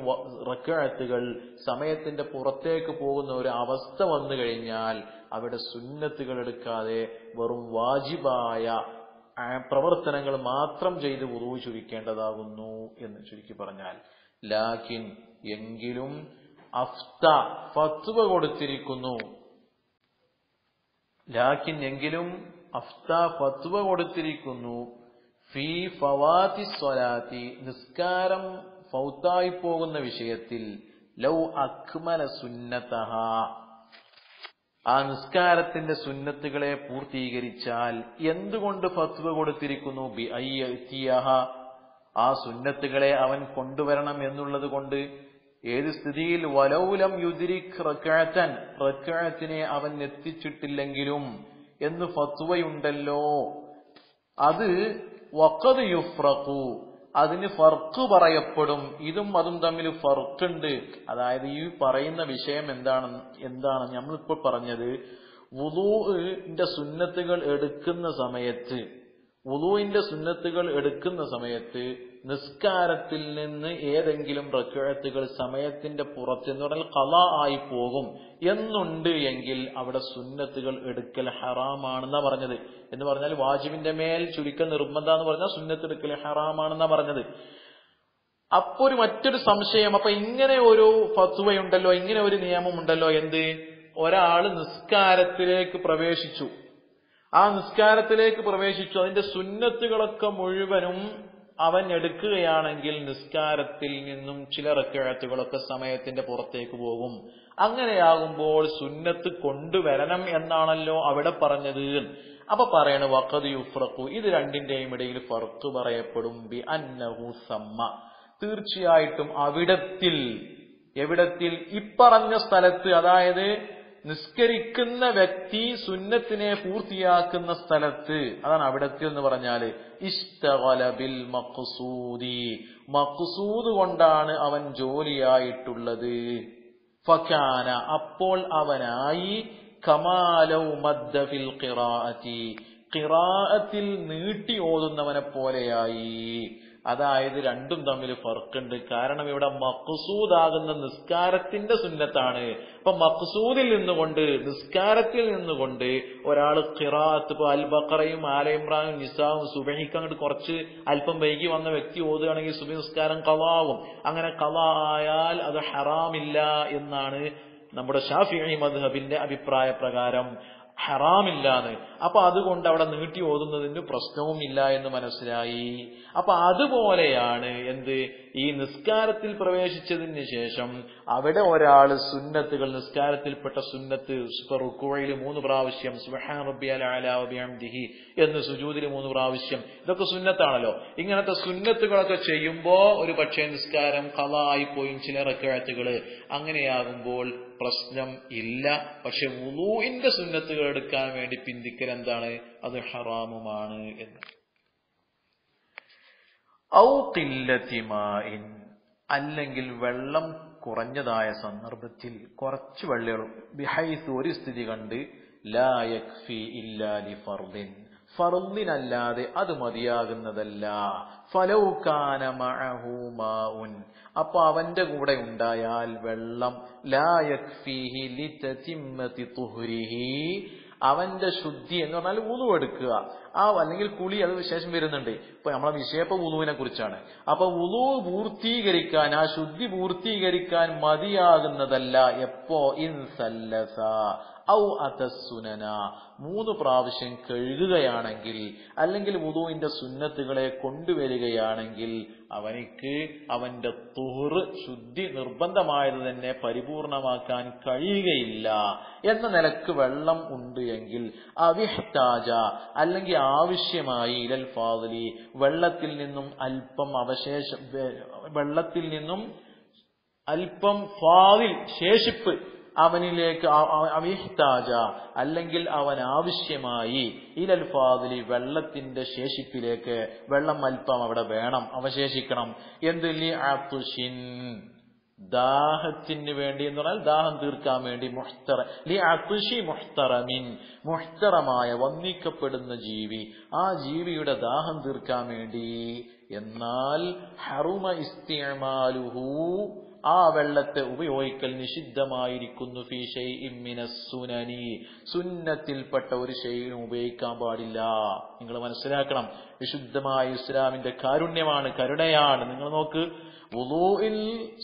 റക്അത്തുകൾ സമയത്തിന്റെ പുറത്തേക്ക് പോകുന്ന ഒരു അവസ്ഥ വന്നു കഴിഞ്ഞാൽ അവിടെ സുന്നത്തുകൾ എടുക്കാതെ വെറും വാജിബായ പ്രവർത്തനങ്ങൾ മാത്രം ചെയ്ത് വുളൂ ചുരുക്കേണ്ടതാകുന്നു എന്ന് ചുരുക്കി പറഞ്ഞാൽ. ലാകിൻ, എങ്കിലും, അഫ്ത, ഫത്വ കൊടുത്തിരിക്കുന്നു. ലാകിൻ, എങ്കിലും, അഫ്ത, ഫത്വ കൊടുത്തിരിക്കുന്നു. ഫീ ഫവാതി സ്വലാത്തി, നിസ്കാരം ഫൗത്തായി പോകുന്ന വിഷയത്തിൽ, ലൗ അക്മല സുന്നതഹ, ആ നിസ്കാരത്തിന്റെ സുന്നത്തുകളെ പൂർത്തീകരിച്ചാൽ. എന്തുകൊണ്ട് ഫത്വ കൊടുത്തിരിക്കുന്നു? ബി അയ്യഅ്തിയഹ, ആ സുന്നത്തുകളെ അവൻ കൊണ്ടുവരണം എന്നുള്ളത് കൊണ്ട്. ഏത് സ്ഥിതിയിൽ? വലൗലം യുദ്രിക് റക്അതൻ, റക്അത്തിനെ അവൻ എത്തിച്ചിട്ടില്ലെങ്കിലും എന്ന് ഫത്വയുണ്ടല്ലോ. അത് വഖദ് യുഫ്രഖു, അതിന് ഫർക്ക് പറയപ്പെടും. ഇതും അതും തമ്മിൽ ഫർക്കുണ്ട്. അതായത് ഈ പറയുന്ന വിഷയം എന്താണ് നമ്മളിപ്പോൾ പറഞ്ഞത്? വുളൂഇന്റെ സുന്നത്തുകൾ എടുക്കുന്ന സമയത്ത് നിസ്കാരത്തിൽ നിന്ന് ഏതെങ്കിലും റക്അത്തുകൾ സമയത്തിന്റെ പുറത്ത് എന്ന് പറഞ്ഞാൽ ഖളാ ആയി പോകും എന്നുണ്ട് എങ്കിൽ അവിടെ സുന്നത്തുകൾ എടുക്കൽ ഹറാമാണെന്നാ പറഞ്ഞത്. എന്ന് പറഞ്ഞാൽ വാജിബിന്റെ മേൽ ചുരുക്കൽ നിർബന്ധം എന്ന് പറഞ്ഞാൽ സുന്നത്ത് എടുക്കൽ ഹറാമാണെന്നാ പറഞ്ഞത്. അപ്പൊ മറ്റൊരു സംശയം, അപ്പൊ ഇങ്ങനെ ഒരു ഫത്വയുണ്ടല്ലോ, ഇങ്ങനെ ഒരു നിയമമുണ്ടല്ലോ. എന്ത്? ഒരാള് നിസ്കാരത്തിലേക്ക് പ്രവേശിച്ചു, അതിന്റെ സുന്നത്തുകളൊക്കെ മുഴുവനും അവൻ എടുക്കുകയാണെങ്കിൽ നിസ്കാരത്തിൽ നിന്നും ചില റക്അത്തുകളൊക്കെ സമയത്തിന്റെ പുറത്തേക്ക് പോകും. അങ്ങനെയാകുമ്പോൾ സുന്നത്ത് കൊണ്ടുവരണം എന്നാണല്ലോ അവിടെ പറഞ്ഞത്. അപ്പൊ പറയണ വഖദ് യുഫ്രഖു, ഇത് രണ്ടിന്റെയും ഇടയിൽ ഫർഖ് പറയപ്പെടും. ബി അന്നഹു സമ്മ, തീർച്ചയായിട്ടും എവിടത്തിൽ ഇപ്പറഞ്ഞ സ്ഥലത്ത്, അതായത് നിസ്കരിക്കുന്ന വ്യക്തി സുന്നത്തിനെ പൂർത്തിയാക്കുന്ന സ്ഥലത്ത്, അതാണ് അവിടത്തിൽ എന്ന് പറഞ്ഞാല്, ഇസ്തഗല ബിൽ മഖ്സൂദി, മഖ്സൂദ് കൊണ്ടാണ് അവൻ ജോലിയായിട്ടുള്ളത്. ഫകാന, അപ്പോൾ അവനായി, കമാലൗ മദ്ദ ഫിൽ ഖിറാഅത്തി, ഖിറാഅത്തിൽ നീട്ടി ഓതുന്നവനെ പോലെയായി. അതായത് രണ്ടും തമ്മിൽ ഫർക്കുണ്ട്. കാരണം ഇവിടെ മഖ്സൂദാകുന്ന നിസ്കാരത്തിന്റെ സുന്നത്താണ്. അപ്പൊ മഖ്സൂദിൽ നിന്നുകൊണ്ട്, നിസ്കാരത്തിൽ നിന്നുകൊണ്ട് ഒരാൾ ഖിറാഅത്ത്, ഇപ്പൊ അൽ ബഖറയും ആല ഇമ്രാനും നിസാവും സുബഹിക്ക് അങ്ങോട്ട് കുറച്ച് അല്പം വൈകി വന്ന വ്യക്തി ഓതുകയാണെങ്കിൽ സുബഹി നിസ്കാരം ഖളാവും. അങ്ങനെ ഖളാ ആയാൽ അത് ഹറാമില്ല എന്നാണ് നമ്മുടെ ശാഫിഈ മദ്ഹബിന്റെ അഭിപ്രായ പ്രകാരം. ഹറാമില്ലാന്ന്. അപ്പൊ അതുകൊണ്ട് അവിടെ നീട്ടി ഓതുന്നതിന് പ്രശ്നവും ഇല്ല എന്ന് മനസ്സിലായി. അപ്പൊ അതുപോലെയാണ് എന്ത്, ഈ നിസ്കാരത്തിൽ പ്രവേശിച്ചതിന് ശേഷം അവിടെ ഒരാള് സുന്നത്തുകൾ, നിസ്കാരത്തിൽപ്പെട്ട സുന്നത്ത്, റുക്കൂഇൽ 3 പ്രാവശ്യം സുബ്ഹാന റബ്ബിയൽ അഅല വബിഹംദിഹി എന്ന് സുജൂദിൽ 3 പ്രാവശ്യം, ഇതൊക്കെ സുന്നത്താണല്ലോ. ഇങ്ങനത്തെ സുന്നത്തുകളൊക്കെ ചെയ്യുമ്പോ ഒരു പക്ഷേ നിസ്കാരം ഖളാ ആയി പോയും ചില റക്അത്തുകള്, അങ്ങനെയാകുമ്പോൾ പ്രശ്നം ഇല്ല. പക്ഷെ വുളൂഇന്റെ സുന്നത്തുകൾ എടുക്കാൻ വേണ്ടി പിന്തിക്കൽ എന്താണ്, അത് ഹറാമുമാണ് എന്ന്. ഔ ഖില്ലതി മാഇൻ, അല്ലെങ്കിൽ വെള്ളം കുറഞ്ഞതായ സന്ദർഭത്തിൽ, കുറച്ച് വെള്ളം, ബിഹൈസ്, ഒരു സ്ഥിതി കണ്ട്, ലാ യക്ഫി ഇല്ലാ ലി ഫർദിൻ, ഫർദിനല്ലാതെ അത് മതിയാകുന്നതല്ല. ഫലൗ കാന മഅഹു മാഉൻ, അപ്പൊ അവന്റെ കൂടെ ഉണ്ടായാൽ വെള്ളം, ലാ യക്ഫീഹി ലിതതിമ്മതി തുഹ്രിഹി, അവന്റെ ശുദ്ധി എന്ന് പറഞ്ഞാൽ വുളു എടുക്കുക, അല്ലെങ്കിൽ കുളി, അത് വിശേഷം വരുന്നുണ്ട്. ഇപ്പൊ നമ്മളെ വിഷയം ഇപ്പൊ വുളുവിനെ കുറിച്ചാണ്. അപ്പൊ വുളു പൂർത്തീകരിക്കാൻ, ആ ശുദ്ധി പൂർത്തീകരിക്കാൻ മതിയാകുന്നതല്ല. എപ്പോ, ഇൻ സല്ലസ ഔ അതസ്സുനന, 3 പ്രാവശ്യം കഴുകുകയാണെങ്കിൽ, അല്ലെങ്കിൽ വുളുവിന്റെ സുന്നത്തുകളെ കൊണ്ടുവരികയാണെങ്കിൽ അവനിക്ക് അവന്റെ തുഹ്ർ, ശുദ്ധി നിർബന്ധമായത് തന്നെ പരിപൂർണമാക്കാൻ കഴിയുകയില്ല എന്ന നിലക്ക് വെള്ളം ഉണ്ട് എങ്കിൽ, അവിഹ്താജ, അല്ലെങ്കിൽ ആവശ്യമായി, ഇലൽ ഫാദിലി, വെള്ളത്തിൽ നിന്നും അല്പം അവശേഷം, വെള്ളത്തിൽ നിന്നും അല്പം ഫാദിൽ, ശേഷിപ്പ് അവനിലേക്ക്, അവിഹ്താജ, അല്ലെങ്കിൽ അവൻ ആവശ്യമായി, ഇലൽ ഫാദിലി, വെള്ളത്തിന്റെ ശേഷിപ്പിലേക്ക്, വെള്ളം അല്പം അവിടെ വേണം, അവശേഷിക്കണം. എന്ത്, ലി അതുഷിൻ, ദാഹത്തിന് വേണ്ടി എന്ന് പറഞ്ഞാൽ ദാഹം തീർക്കാൻ വേണ്ടി, ലി അതുഷി മുഹ്തറമിൻ, മുഹ്തറമായ, വന്ദിക്കപ്പെടുന്ന ജീവി, ആ ജീവിയുടെ ദാഹം തീർക്കാൻ വേണ്ടി. എന്നാൽ ഹറുമ ഇസ്തിഅമാലുഹു, ആ വെള്ളത്തെ ഉപയോഗിക്കൽ നിഷിദ്ധമായിരിക്കുന്നു. ഫീ ശൈഇൻ മിനസ് സുനനി, സുന്നത്തിൽപ്പെട്ട ഒരു ശൈഇനും ഉപയോഗിക്കാൻ പാടില്ല. നിങ്ങൾ മനസ്സിലാക്കണം, വിശുദ്ധമായ ഇസ്ലാമിന്റെ കാരുണ്യമാണ്, കരുണയാണ്. നിങ്ങൾ നോക്ക്, വുളൂഇൽ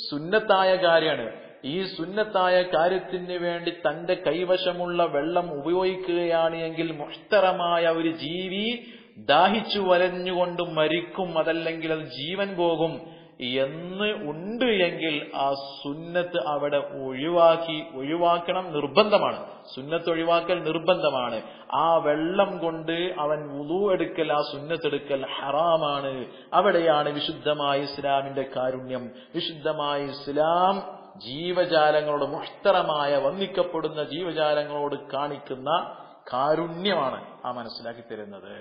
സുന്നത്തായ കാര്യമാണ്. ഈ സുന്നത്തായ കാര്യത്തിന് വേണ്ടി തന്റെ കൈവശമുള്ള വെള്ളം ഉപയോഗിക്കുകയാണ് എങ്കിൽ, മുഹ്തറമായ ഒരു ജീവി ദാഹിച്ചു വലഞ്ഞുകൊണ്ട് മരിക്കും, അതല്ലെങ്കിൽ അത് ജീവൻ പോകും എന്ന് ഉണ്ട് എങ്കിൽ ആ സുന്നത്ത് അവിടെ ഒഴിവാക്കണം, നിർബന്ധമാണ്. സുന്നത്ത് ഒഴിവാക്കൽ നിർബന്ധമാണ്. ആ വെള്ളം കൊണ്ട് അവൻ വുളു എടുക്കൽ, ആ സുന്നത്ത് എടുക്കൽ ഹറാമാണ്. അവിടെയാണ് വിശുദ്ധമായ ഇസ്ലാമിന്റെ കാരുണ്യം. വിശുദ്ധമായ ഇസ്ലാം ജീവജാലങ്ങളോട്, മുഹ്തറമായ, വന്ദിക്കപ്പെടുന്ന ജീവജാലങ്ങളോട് കാണിക്കുന്ന കാരുണ്യമാണ് ആ മനസ്സിലാക്കി തരുന്നത്.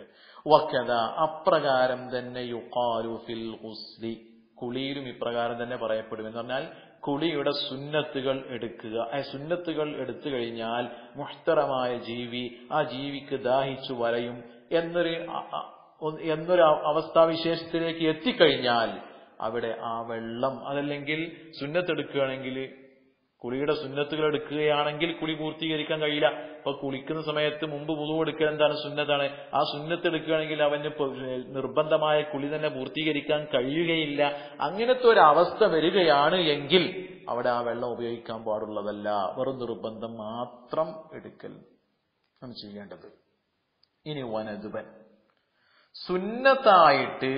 വകദ, അപ്രകാരം തന്നെ, യുഖാലു ഫിൽ ഗുസ്ലി, കുളിയിലും ഇപ്രകാരം തന്നെ പറയപ്പെടും. എന്ന് പറഞ്ഞാൽ കുളിയുടെ സുന്നത്തുകൾ എടുക്കുക. സുന്നത്തുകൾ എടുത്തു കഴിഞ്ഞാൽ മുഹ്തറമായ ജീവി, ആ ജീവിക്ക് ദാഹിച്ചു വലയും എന്നൊരു അവസ്ഥാവിശേഷത്തിലേക്ക് എത്തിക്കഴിഞ്ഞാൽ അവിടെ ആ വെള്ളം, അതല്ലെങ്കിൽ സുന്നത്തെടുക്കുകയാണെങ്കിൽ, കുളിയുടെ സുന്നത്തുകൾ എടുക്കുകയാണെങ്കിൽ കുളി പൂർത്തീകരിക്കാൻ കഴിയില്ല. അപ്പൊ കുളിക്കുന്ന സമയത്ത് മുമ്പ് വുളു എടുക്കുക എന്താണ്, സുന്നത്താണ്. ആ സുന്നത്ത് എടുക്കുകയാണെങ്കിൽ അവന് നിർബന്ധമായ കുളി തന്നെ പൂർത്തീകരിക്കാൻ കഴിയുകയില്ല. അങ്ങനത്തെ ഒരു അവസ്ഥ വരികയാണ് എങ്കിൽ അവിടെ ആ വെള്ളം ഉപയോഗിക്കാൻ പാടുള്ളതല്ല. വെറും നിർബന്ധം മാത്രം എടുക്കൽ ആണ് ചെയ്യേണ്ടത്. ഇനി വനദുബൻ, സുന്നത്തായിട്ട്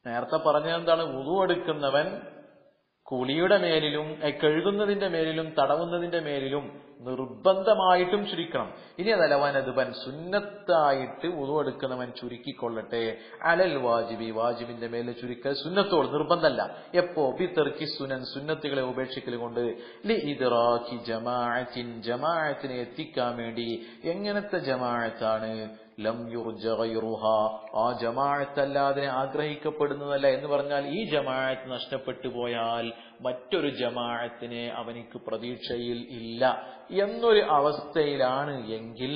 നേരത്തെ പറഞ്ഞത് എന്താണ്, വുളു എടുക്കുന്നവൻ കുളിയുടെ മേലിലും, കഴുകുന്നതിന്റെ മേലിലും, തടവുന്നതിന്റെ മേലിലും നിർബന്ധമായിട്ടും ചുരുക്കണം. ഇനി അതല്ല വനതുബൻ സുന്നത്തായിട്ട് വുളു എടുക്കുന്നവൻ ചുരുക്കിക്കൊള്ളട്ടെ. അലൽ വാജിബി വാജിബിന്റെ മേലെ ചുരുക്കൽ സുന്നത്തോട് നിർബന്ധമല്ല. എപ്പോ ബിതർക്കി സുനൻ സുന്നത്തുകളെ ഉപേക്ഷിക്കൽ കൊണ്ട് ലിഇദ്റാക്കി ജമാഅത്തിൻ ജമാഅത്തിനെ എത്തിക്കാൻ വേണ്ടി. എങ്ങനത്തെ ജമാഅത്താണ്? ലം യുർജ ഗൈറുഹാ ആ ജമാഅത്ത് അല്ലാതെ ആഗ്രഹിക്കപ്പെടുന്നതല്ല എന്ന് പറഞ്ഞാൽ ഈ ജമാഅത്ത് നഷ്ടപ്പെട്ടു പോയാൽ മറ്റൊരു ജമാഅത്തിനെ അവനിക്ക് പ്രതീക്ഷയിൽ ഇല്ല എന്നൊരു അവസ്ഥയിലാണ് എങ്കിൽ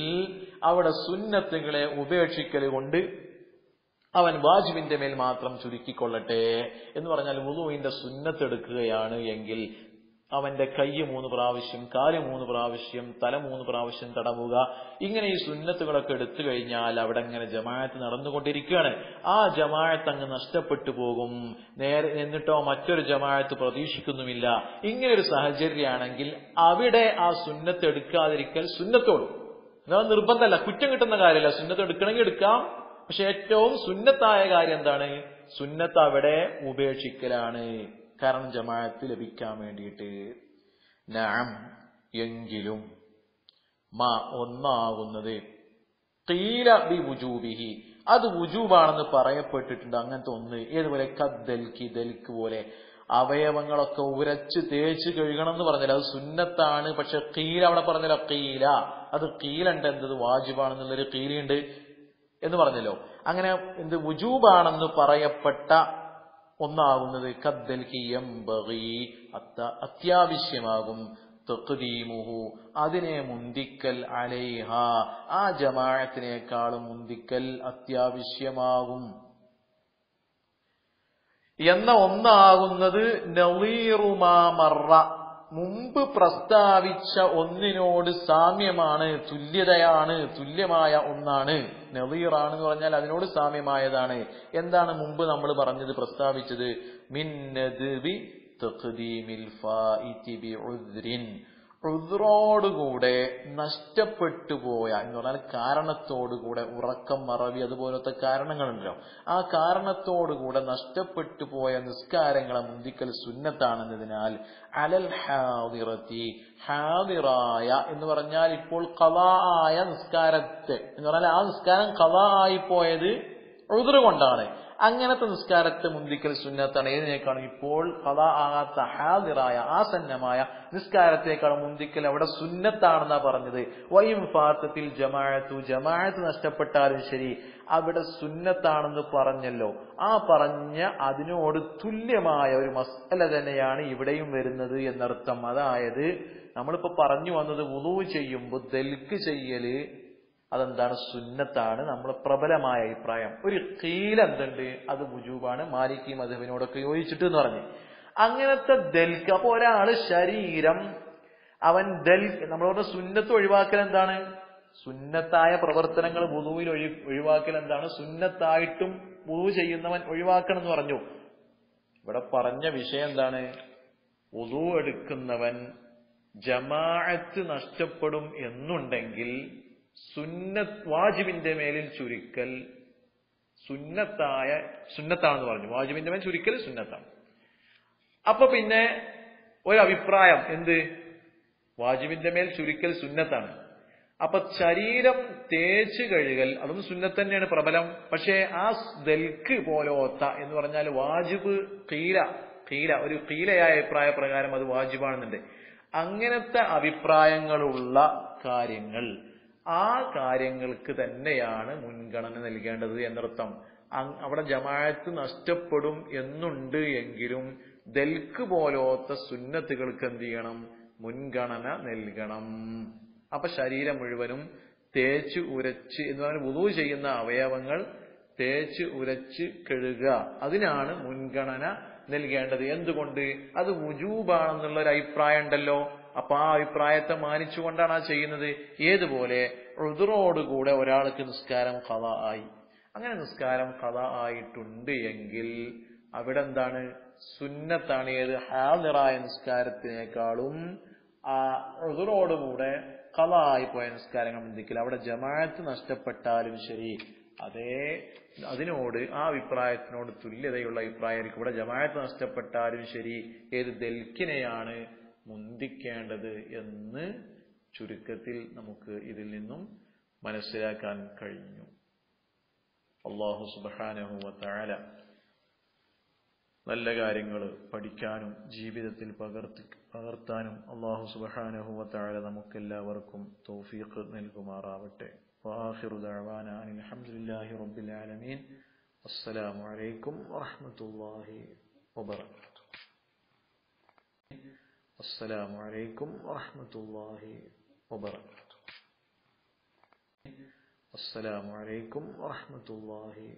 അവിടെ സുന്നത്തുകളെ ഉപേക്ഷിക്കൽ കൊണ്ട് അവൻ വാജിബിന്റെ മേൽ മാത്രം ചുരുക്കിക്കൊള്ളട്ടെ. എന്ന് പറഞ്ഞാൽ വുളൂഇന്റെ സുന്നത്ത് എടുക്കുകയാണ് എങ്കിൽ അവന്റെ കൈ 3 പ്രാവശ്യം, കാല് 3 പ്രാവശ്യം, തല 3 പ്രാവശ്യം തടവുക. ഇങ്ങനെ ഈ സുന്നത്തുകളൊക്കെ എടുത്തു കഴിഞ്ഞാൽ അവിടെ ഇങ്ങനെ ജമാഅത്ത് നടന്നുകൊണ്ടിരിക്കുകയാണ്. ആ ജമാഅത്ത് അങ്ങ് നഷ്ടപ്പെട്ടു പോകും. എന്നിട്ടോ മറ്റൊരു ജമാഅത്ത് പ്രതീക്ഷിക്കുന്നുമില്ല. ഇങ്ങനൊരു സാഹചര്യമാണെങ്കിൽ അവിടെ ആ സുന്നത്ത് എടുക്കാതിരിക്കൽ സുന്നത്തോടും. എന്നാൽ നിർബന്ധമല്ല, കുറ്റം കിട്ടുന്ന കാര്യമല്ല. സുന്നത്ത് എടുക്കണമെങ്കിൽ എടുക്കാം. പക്ഷെ ഏറ്റവും സുന്നത്തായ കാര്യം എന്താണ്? സുന്നത്ത് അവിടെ ഉപേക്ഷിക്കലാണ്. കാരണം ജമാഅത്ത് ലഭിക്കാൻ വേണ്ടിയിട്ട്. നഅം എങ്കിലും ഒന്നാകുന്നത് ഖീല ബി വുജൂബിഹി അത് വുജൂബാണെന്ന് പറയപ്പെട്ടിട്ടുണ്ട്. അങ്ങനത്തെ ഒന്ന് ഏതുപോലെ കദ്ദൽക്കി ദൽക്ക് പോലെ അവയവങ്ങളൊക്കെ ഉരച്ച് തേച്ച് കഴുകണം എന്ന് പറഞ്ഞാൽ അത് സുന്നത്താണ്. പക്ഷെ ഖീല അവിടെ പറഞ്ഞല്ലോ, ഖീല അത് ഖീലുണ്ട് എന്തത് വാജിബാണെന്നുള്ളൊരു ഖീലുണ്ട് എന്ന് പറഞ്ഞല്ലോ. അങ്ങനെ എന്ത് വുജൂബാണെന്ന് പറയപ്പെട്ട ഒന്നാകുന്നത് കദ്ദൽക്കി യംബഗി അത്യാവശ്യമാകും. തഖ്ദീമുഹു അതിനെ മുന്തിക്കൽ അലൈഹ ആ ജമാഅത്തിനേക്കാളും മുന്തിക്കൽ അത്യാവശ്യമാകും എന്ന ഒന്നാകുന്നത് നളീറു മാ മറ മുമ്പ് പ്രസ്താവിച്ച ഒന്നിനോട് സാമ്യമാണ്, തുല്യതയാണ്, തുല്യമായ ഒന്നാണ്. നളീറാണെന്ന് പറഞ്ഞാൽ അതിനോട് സാമ്യമായതാണ്. എന്താണ് മുമ്പ് നമ്മൾ പറഞ്ഞത്, പ്രസ്താവിച്ചത്? മിൻ നദ്ബി തഖ്ദീമിൽ ഫായിതി ബിഉദ്രിൻ ഉദ്റോടുകൂടെ നഷ്ടപ്പെട്ടു പോയ എന്ന് പറഞ്ഞാൽ കാരണത്തോടുകൂടെ, ഉറക്കം, മറവി അതുപോലത്തെ കാരണങ്ങളുണ്ടല്ലോ, ആ കാരണത്തോടുകൂടെ നഷ്ടപ്പെട്ടു പോയ നിസ്കാരങ്ങളെ മുന്തിക്കൽ സുന്നത്താണെന്നതിനാൽ അലൽ ഹാദിറത്തി ഹാദിറായ എന്ന് പറഞ്ഞാൽ ഇപ്പോൾ ഖളാ ആയ നിസ്കാരത്തെ എന്ന് പറഞ്ഞാൽ ആ നിസ്കാരം ഖളാ ആയിപ്പോയത് ഉദ്റ് കൊണ്ടാണ്. അങ്ങനത്തെ നിസ്കാരത്തെ മുന്തിക്കൽ സുന്നത്താണ്. ഏതിനേക്കാളും ഇപ്പോൾ ഖളാ ആകാത്ത ഹാദിറായ ആസന്നമായ നിസ്കാരത്തെക്കാളും മുന്തിക്കൽ അവിടെ സുന്നത്താണെന്നാ പറഞ്ഞത്. വൈം ഫാത്തത്തിൽ ജമാഅത്തു ജമാഅത്ത് നഷ്ടപ്പെട്ടാലും ശരി അവിടെ സുന്നത്താണെന്ന് പറഞ്ഞല്ലോ. ആ പറഞ്ഞ അതിനോട് തുല്യമായ ഒരു മസ്അല തന്നെയാണ് ഇവിടെയും വരുന്നത് എന്നർത്ഥം. അതായത് നമ്മളിപ്പോ പറഞ്ഞു വന്നത് വുളൂ ചെയ്യുമ്പോൾ ദൽക്ക് ചെയ്യല് അതെന്താണ്? സുന്നത്താണ്. നമ്മളെ പ്രബലമായ അഭിപ്രായം. ഒരു ഖീൽ എന്തുണ്ട്? അത് വുജൂബാണ്. മാലിക്കി മദ്ഹബിനോടൊക്കെ യോജിച്ചിട്ട് എന്ന് പറഞ്ഞു. അങ്ങനത്തെ ദൽക്ക് അപ്പൊ ഒരാള് ശരീരം അവൻ നമ്മളോട് സുന്നത്ത് ഒഴിവാക്കൽ എന്താണ്? സുന്നത്തായ പ്രവർത്തനങ്ങൾ വുളൂവിൽ ഒഴിവാക്കൽ എന്താണ്? സുന്നത്തായിട്ടും വുളൂ ചെയ്യുന്നവൻ ഒഴിവാക്കണം എന്ന് പറഞ്ഞു. ഇവിടെ പറഞ്ഞ വിഷയം എന്താണ്? വുളൂ എടുക്കുന്നവൻ ജമാഅത്ത് നഷ്ടപ്പെടും എന്നുണ്ടെങ്കിൽ വാജിബിന്റെ മേലിൽ ചുരുക്കൽ സുന്നത്താണെന്ന് പറഞ്ഞു. വാജിബിന്റെ മേൽ ചുരുക്കൽ സുന്നത്താണ്. അപ്പൊ പിന്നെ ഒരഭിപ്രായം എന്ത്? വാജിബിന്റെ മേൽ ചുരുക്കൽ സുന്നത്താണ്. അപ്പൊ ശരീരം തേച്ച് കഴുകൽ അതൊന്നും സുന്നത്ത് തന്നെയാണ്, പ്രബലം. പക്ഷെ ആ ദൽക്ക് പോലോത്ത എന്ന് പറഞ്ഞാൽ വാജിബ് ഖീല ഒരു ഖീലയായ അഭിപ്രായ പ്രകാരം അത് വാജിബാണെന്നുണ്ട്. അങ്ങനത്തെ അഭിപ്രായങ്ങളുള്ള കാര്യങ്ങൾ ആ കാര്യങ്ങൾക്ക് തന്നെയാണ് മുൻഗണന നൽകേണ്ടത് എന്നർത്ഥം. അവിടെ ജമാഅത്ത് നഷ്ടപ്പെടും എന്നുണ്ട് എങ്കിലും ദൽക്ക് പോലോത്ത സുന്നത്തുകൾക്ക് എന്ത് ചെയ്യണം? മുൻഗണന നൽകണം. അപ്പൊ ശരീരം മുഴുവനും തേച്ച് ഉരച്ച് എന്ന് പറഞ്ഞാൽ വുളൂ ചെയ്യുന്ന അവയവങ്ങൾ തേച്ച് ഉരച്ച് കഴുകുക, അതിനാണ് മുൻഗണന നൽകേണ്ടത്. എന്തുകൊണ്ട്? അത് വുജൂബാണെന്നുള്ള ഒരു അഭിപ്രായം ഉണ്ടല്ലോ. അപ്പൊ ആ അഭിപ്രായത്തെ മാനിച്ചുകൊണ്ടാണ് ആ ചെയ്യുന്നത്. ഏതുപോലെ ഉദ്റോടുകൂടെ ഒരാൾക്ക് നിസ്കാരം ഖളാ ആയി. അങ്ങനെ നിസ്കാരം ഖളാ ആയിട്ടുണ്ട് എങ്കിൽ അവിടെ എന്താണ്? സുന്നത്താണ്. ഏത്? ഹാദിറായ നിസ്കാരത്തിനേക്കാളും ആ ഉദ്റോടുകൂടെ ഖളാ ആയിപ്പോയ നിസ്കാരങ്ങൾ മുന്തിക്കൽ. അവിടെ ജമാഅത്ത് നഷ്ടപ്പെട്ടാലും ശരി അതിനോട് ആ അഭിപ്രായത്തിനോട് തുല്യതയുള്ള അഭിപ്രായമായിരിക്കും. ഇവിടെ ജമാഅത്ത് നഷ്ടപ്പെട്ടാലും ശരി ഏത് ദൽക്കിനെയാണ് മുന്തിക്കേണ്ടത് എന്ന് ചുരുക്കത്തിൽ നമുക്ക് ഇതിൽ നിന്നും മനസ്സിലാക്കാൻ കഴിഞ്ഞു. അല്ലാഹു സുബ്ഹാനഹു വ തആല നല്ല കാര്യങ്ങൾ പഠിക്കാനും ജീവിതത്തിൽ പകർത്താനും അല്ലാഹു സുബ്ഹാനഹു വ തആല നമുക്കെല്ലാവർക്കും തൗഫീഖ് നൽകുമാറാവട്ടെ. വആഖിറു ദഅവാനാ അനിൽ ഹംദുലില്ലാഹി റബ്ബിൽ ആലമീൻ. അസ്സലാമു അലൈക്കും വറഹ്മത്തുള്ളാഹി വബറകാതുഹു. അസ്സലാമു അലൈക്കും വറഹ്മത്തുള്ളാഹി വബറകാതുഹു. അസ്സലാമു അലൈക്കും വറഹ്മത്തുള്ളാഹി